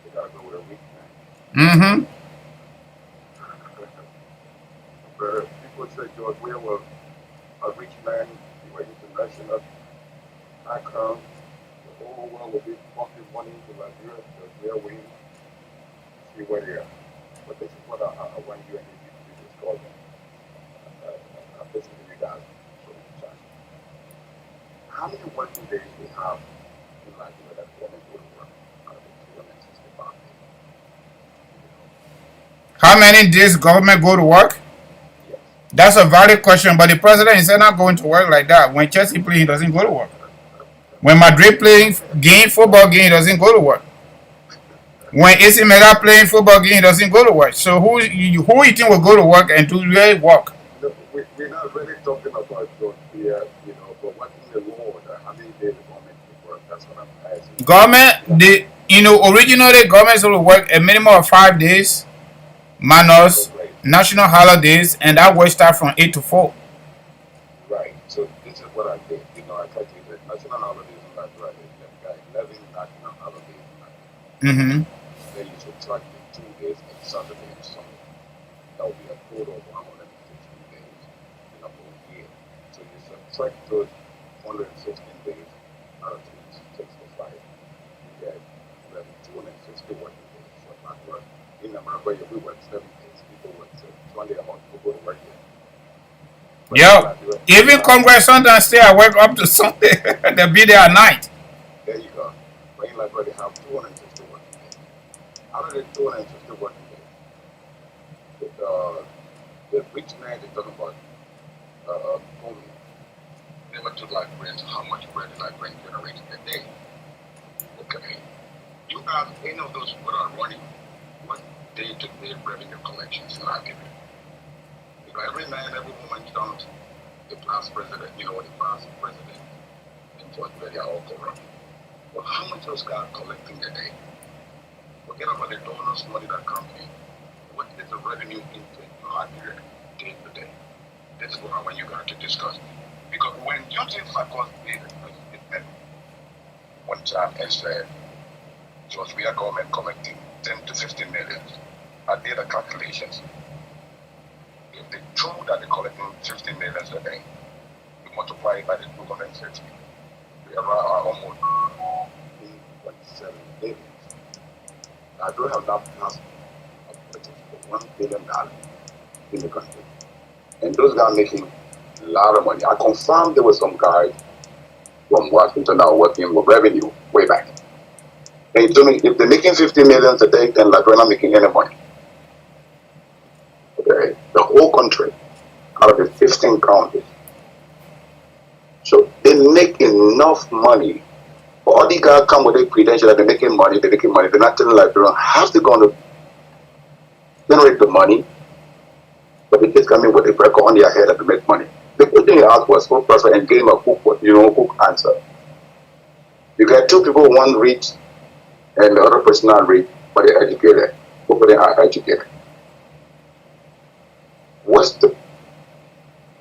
they gotta go with a weak Mm-hmm. man. But people say George Weah was a rich man, he was international. How come the whole world will be pumping money into Liberia because they're waiting to see where they are? But this is what I want you and you to discuss. I'm listening to you guys so many times. How many working days we have in Liberia that women go to work out of the 265 days? How many days government go to work? Yes. That's a valid question, but the president is not going to work like that. When Chelsea play, he doesn't go to work. When Madrid playing football game, he doesn't go to work. When AC Milan playing football game, he doesn't go to work. So who you think will go to work and do real work? No, we're not really talking about George Weah, but what in the law that how many days the government should work? That's what I'm asking. Government, originally government will work a minimum of 5 days, So minus great. national holidays, and that will start from 8 to 4. Right. So this is what I did. I calculated national holidays in Nigeria. They've got 11 national holidays in Nigeria. Mm-hmm. Then you subtract the 2 days and Saturday and Sunday. That will be a total of 116 days in a whole year. So you subtract those 116 days out of 365. You get 260 working days. So not work. In America, we work 7 days. People work 7 days. Sunday about to go to work. Yeah. Even Congress sometimes stay at work up to Sunday. They'll be there at night. There you go. But in Liberia, they have 260 working days. Out of the 260 working days, the rich man they're talking about, only never took like rent how much rent like rent generated a day. Okay. You have any of those people that are running what day-to-day revenue collections in Liberia. You know, every man, every woman counts the past president, the past president in Georgia, they are all corrupt. Well, how much those guys collecting a day? Forget about the donors' money that come in. What is the revenue intake in Liberia day to day? This is what I want you guys to discuss. Because when Johnson Fakos made a statement one time and said, George, we are government collecting 10 to 15 million. I did the calculations. If they true that they're collecting 15 million a day, you multiply it by the 250, we are almost 8.7 million. I don't have that task of $1 billion in the country. And those guys are making a lot of money. I confirmed there were some guys from Washington that were working with revenue way back. And he told me if they're making 50 million a day, then like we're not making any money. Okay, the whole country, out of the 15 counties. So they make enough money. All the guys come with a credential that they're making money, they're not telling Liberians how they're going to generate the money, but they just come in with a record on their head that they make money. The question he asked was who person and game of who answer. You get two people, one read and the other person not read, but they're educated. Both of them are educated.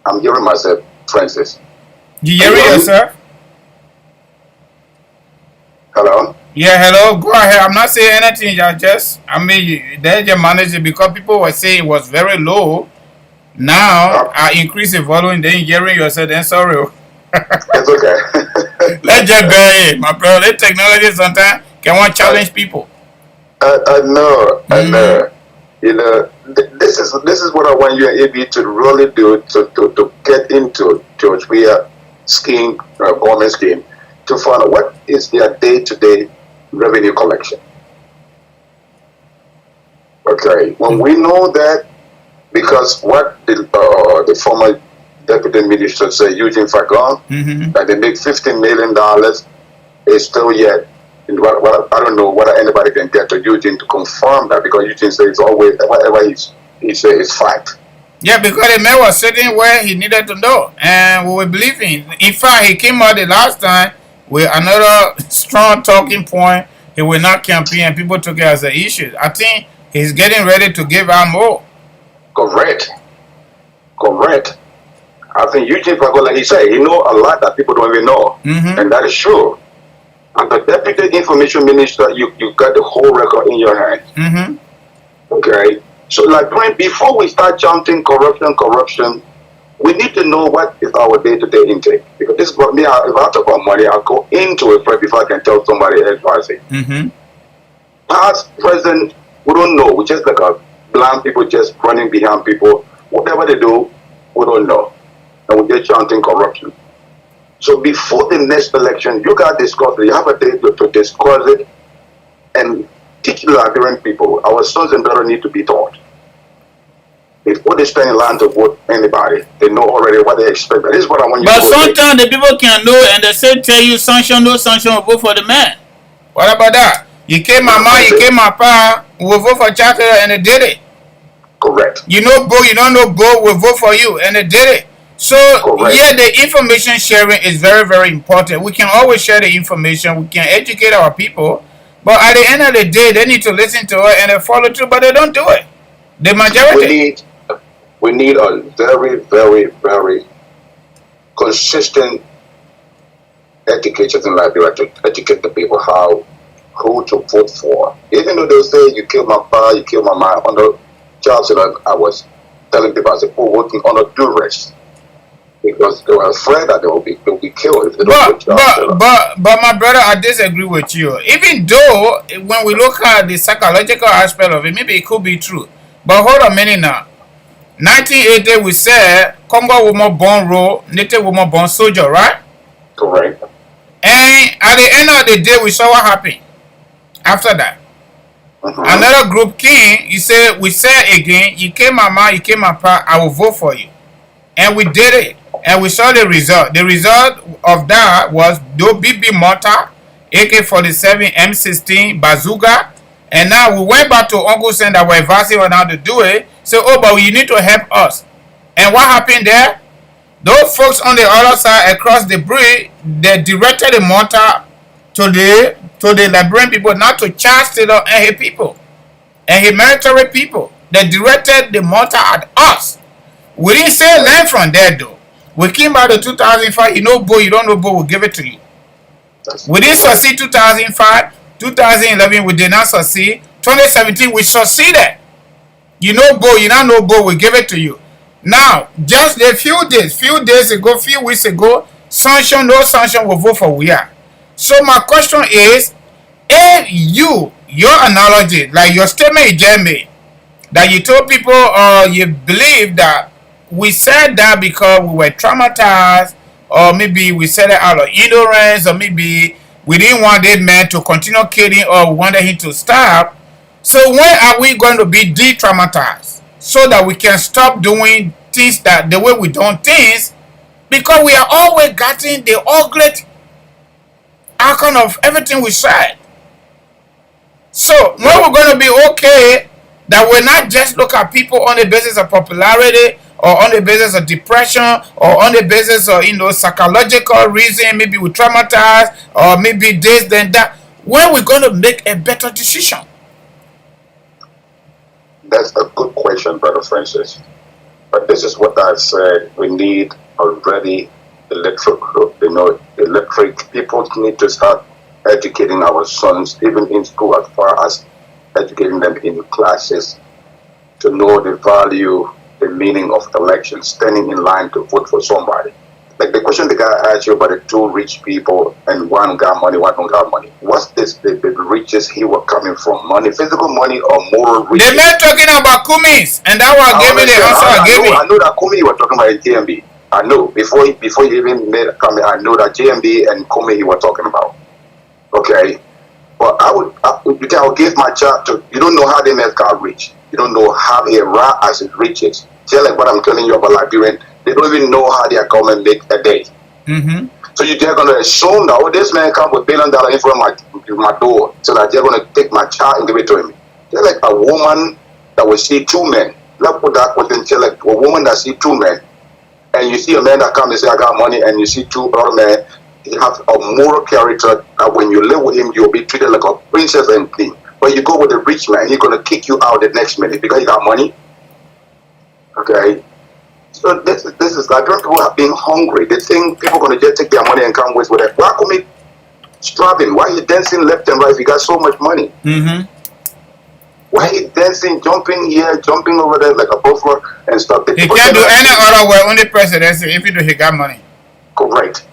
I'm hearing myself, Francis. You hearing yourself? Hello? Yeah, hello. Go ahead. I'm not saying anything. There's your manager because people were saying it was very low. Now, I increase the volume, then hearing yourself, then sorry. It's okay. Let's just go in. My brother, technology sometimes can challenge people. I know. You know, this is what I want you and AB to really do to get into George Weah scheme, government scheme, to find out what is their day-to-day revenue collection. Okay, when we know that, because what the former deputy minister said, Eugene Fagon, that they make $15 million is still yet. I don't know whether anybody can get to Eugene to confirm that, because Eugene says always whatever he says is fact. Yeah, because the man was sitting where he needed to know, and we were believing. In fact, he came out the last time with another strong talking point. He will not campaign, and people took it as an issue. I think he's getting ready to give out more. Correct. I think Eugene Fagon, like he said, he know a lot that people don't even know, and that is true. And the deputy information minister, you got the whole record in your hands. Okay, so like before we start chanting corruption, we need to know what is our day-to-day intake. Because this is what me. If I talk about money, I'll go into it first before I can tell somebody else what I say. Past, present, we don't know. We just like a blind people just running behind people. Whatever they do, we don't know, and we just chanting corruption. So before the next election, you got to discuss it. You have a day to discuss it and teach the Liberian people. Our sons and daughters need to be taught. Before they stand in line to vote anybody, they know already what they expect. This is what I want you to do. But sometimes the people can know and they say tell you sanction, no sanction, we'll vote for the man. What about that? You came my mom, you came my pa, we'll vote for Chaka and they did it. Correct. You know Bo, you don't know Bo, we'll vote for you and they did it. So, yeah, the information sharing is very, very important. We can always share the information. We can educate our people. But at the end of the day, they need to listen to it and they follow through, but they don't do it. The majority. We need a very, very, very consistent education in Liberia to educate the people who to vote for. Even though they'll say, you killed my father, you killed my mom, on the jobs that I was telling people, I said, people working on a duress. Because they were afraid that they will be killed if they don't but my brother, I disagree with you. Even though when we look at the psychological aspect of it, maybe it could be true. But hold on a minute now. 1980 we said Congo woman born role, native woman born soldier, right? Correct. And at the end of the day, we saw what happened after that. Another group came, he said, we said again, you came mama, you came papa, I will vote for you. And we did it. And we saw the result. The result of that was BB mortar, AK-47, M16, bazooka. And now we went back to Uncle Sen that were advising on how to do it. So, oh, but you need to help us. And what happened there? Those folks on the other side across the bridge, they directed the mortar to the Liberian people, not to Charles Taylor and his people and his military people. They directed the mortar at us. We didn't say learn from there though. We came back to 2005. You know, Bo, you don't know Bo, we'll give it to you. We didn't succeed 2005, 2011, we did not succeed. 2017, we succeeded. You know, Bo, you don't know Bo, we give it to you. Now, just a few days ago, few weeks ago, sanction, no sanction, will vote for we are. So my question is, if your analogy, like your statement you just made, that you told people you believe that we said that because we were traumatized, or maybe we said it out of ignorance, or maybe we didn't want that man to continue killing, or we wanted him to stop. So when are we going to be de-traumatized so that we can stop doing things that the way we do things, because we are always getting the ugly outcome of everything we said. So when we're going to be okay, that we're not just look at people on the basis of popularity, or on the basis of depression, or on the basis of psychological reason, maybe we traumatized, or maybe this then that. When we're going to make a better decision? That's a good question, Brother Francis. But this is what I said. We need already electric people need to start educating our sons, even in school, as far as educating them in classes to know the value, the meaning of election, standing in line to vote for somebody. Like the question the guy asked you about the two rich people and one got money, one don't got money. What's this? The riches he was coming from? Money, physical money, or moral riches? They were talking about Kumis, and that one gave me the answer I gave me. I know that Kumi you were talking about in JMB. I know before you even made a comment. I know that JMB and Kumi you were talking about. Okay, but I'll give my child to. You don't know how they men got rich. You don't know how they arrive as it riches. Just like what I'm telling you about Liberian. They don't even know how their government make a day. So you're just gonna assume that this man come with $1 billion in front of my door, so that they're gonna take my child and give it to him. Just like a woman that will see two men. Let's put that question. Just like a woman that see two men, and you see a man that come and say I got money, and you see two other men. You have a moral character that when you live with him, you'll be treated like a princess and queen. But you go with a rich man, he's gonna kick you out the next minute because you got money. Okay. So this is like people have been hungry. They think people are going to just take their money and come with it. Why come he striving? Why he dancing left and right if he got so much money? Why he dancing, jumping here, jumping over there like a buffalo and stuff? He can't do any other way, only presidency if he got money. Correct.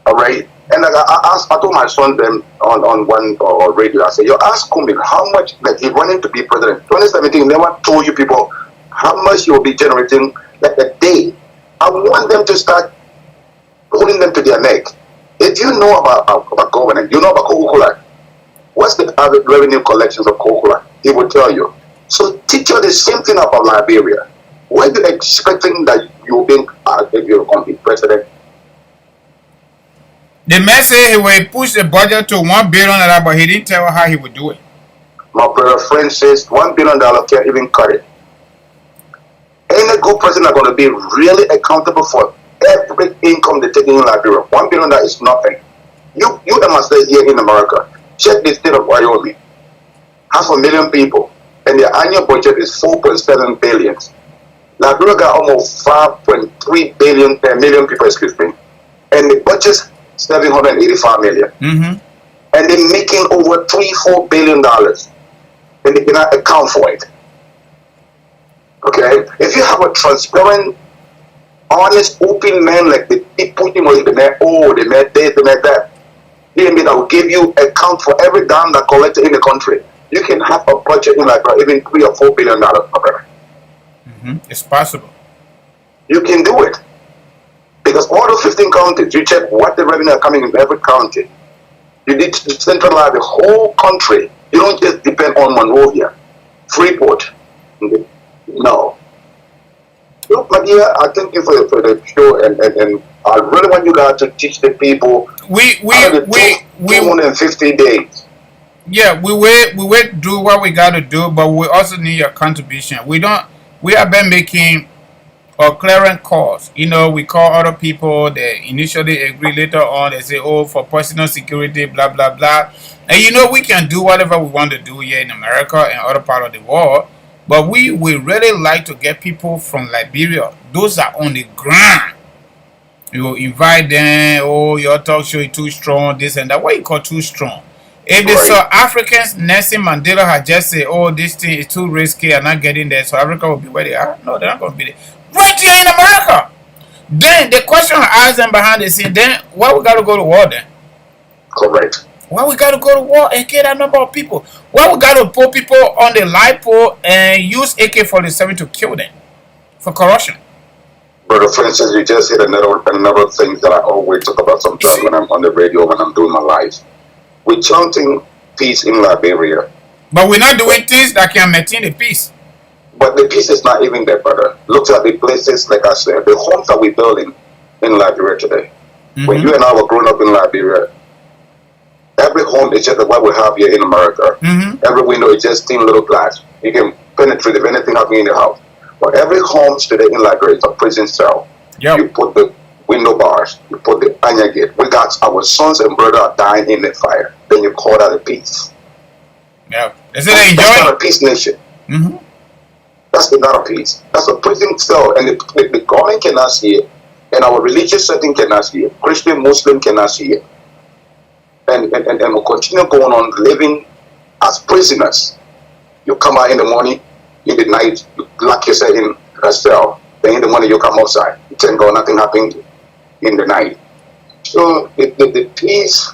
All right. And like I told my son then on one radio, I said, yo, ask Kumi how much like he wanted to be president. 2017, never told you people how much he will be generating like a day. I want them to start holding them to their neck. If you know about government, you know about Coca-Cola. What's the average revenue collections of Coca-Cola? He will tell you. So teach you the same thing about Liberia. What are you expecting that you'll be if you're going to be president? The man said he will push the budget to $1 billion, but he didn't tell how he would do it. My brother friend says $1 billion can't even cut it. Any good president are going to be really accountable for every income they take in Liberia. $1 billion is nothing. You must say here in America, check the state of Wyoming. 500,000 people, and their annual budget is $4.7 billion. Liberia got almost 5.3 million people, excuse me, and the budget's $785 million. And they're making over $3-4 billion, and they cannot account for it. Okay, if you have a transparent, honest, open man like the people, the man, the man this, the man that, that will give you account for every dime that collected in the country. You can have a budget in like even $3 or $4 billion. Okay. It's possible. You can do it. Because all the 15 counties, you check what the revenue are coming in every county. You need to centralize the whole country. You don't just depend on Monrovia, Freeport. No. Look, my dear, I thank you for the show, and I really want you guys to teach the people. We 250 days. Yeah, we will do what we got to do, but we also need your contribution. We have been making clearing calls. You know, we call other people. They initially agree. Later on, they say, "Oh, for personal security, blah blah blah." And you know, we can do whatever we want to do here in America and other part of the world. But we really like to get people from Liberia. Those are on the ground. You invite them. Oh, your talk show is too strong. This and that. What you call too strong? If the South Africans, Nelson Mandela had just said, "Oh, this thing is too risky, I'm not getting there," so Africa will be where they are. No, they're not going to be there. Right here in America. Then the question I asked them behind the scene, then why we got to go to war then? Correct. Why we got to go to war and kill that number of people? Why we got to put people on the light pole and use AK-47 to kill them for corruption? Brother Francis, you just hit another thing that I always talk about sometimes when I'm on the radio, when I'm doing my live. We're chanting peace in Liberia. But we're not doing things that can maintain the peace. But the peace is not even there, brother. Look at the places, like I said, the homes that we're building in Liberia today. When you and I were growing up in Liberia, every home is just like what we have here in America. Every window is just thin little glass. You can penetrate if anything happening in the house. But every home today in Liberia is a prison cell. Yep. You put the window bars, you put the anya gate. We got our sons and brothers are dying in the fire. Then you call that a peace. Yeah. That's not a peace nation. That's not a peace. That's a prison cell. And the government cannot see it. And our religious setting cannot see it. Christian, Muslim cannot see it. And we'll continue going on living as prisoners. You come out in the morning, in the night, you lock yourself in a cell. Then in the morning you come outside. You thank God nothing happened in the night. So the peace,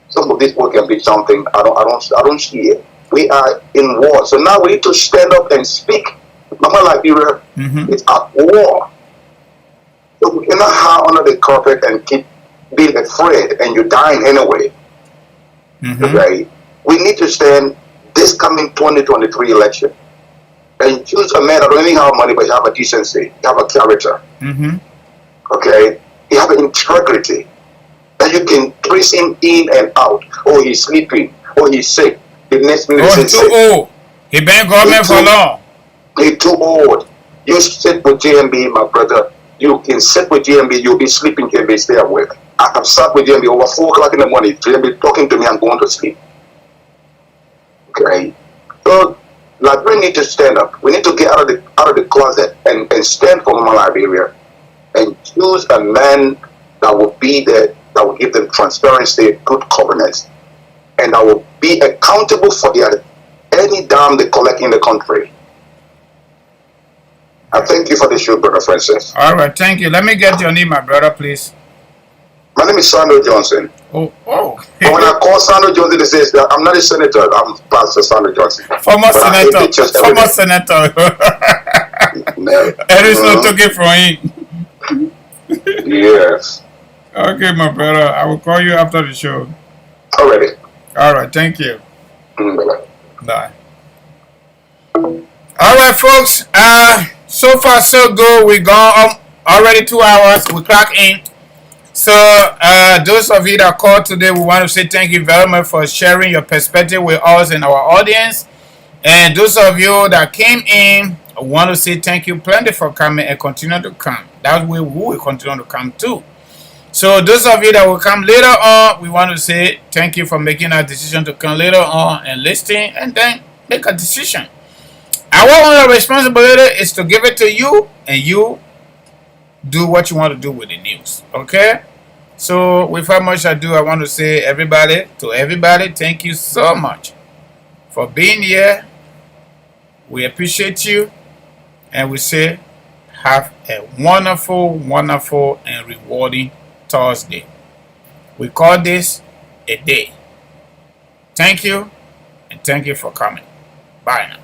some of this work can be something I don't see it. We are in war. So now we need to stand up and speak. Mama Liberia is at war. So we cannot hide under the carpet and keep being afraid and you're dying anyway. Okay? We need to stand this coming 2023 election and choose a man that don't even have money but you have a decency, you have a character. Okay? You have an integrity that you can trace him in and out. Oh, he's sleeping. Oh, he's sick. The next minute he's too old. He been government for long. He's too old. You sit with JMB, my brother. You can sit with JMB. You'll be sleeping. JMB, stay awake. I have sat with JMB over 4 o'clock in the morning. JMB talking to me. I'm going to sleep. Okay. So, like, we need to stand up. We need to get out of the closet and stand for Mama Liberia and choose a man that will be there, that will give them transparency, good governance, and that will be accountable for any dime they collect in the country. I thank you for the show, Brother Francis. All right, thank you. Let me get your name, my brother, please. My name is Sandro Johnson. Oh. But when I call Sandro Johnson, they say, I'm not a senator, I'm Pastor Sandro Johnson. Former senator. Former senator. There is no token from him. Yes. Okay, my brother. I will call you after the show. Alrighty. All right, thank you. Bye-bye. Bye. All right, folks. So far so good. We gone already 2 hours. We clock in. So those of you that called today, we want to say thank you very much for sharing your perspective with us and our audience. And those of you that came in, I want to say thank you plenty for coming and continue to come. That way we will continue to come too. So those of you that will come later on, we want to say thank you for making a decision to come later on and listen and then make a decision. Our only responsibility is to give it to you and you do what you want to do with the news. Okay? So without much ado, I want to say everybody, thank you so much for being here. We appreciate you and we say have a wonderful, wonderful and rewarding Thursday. We call this a day. Thank you and thank you for coming. Bye now.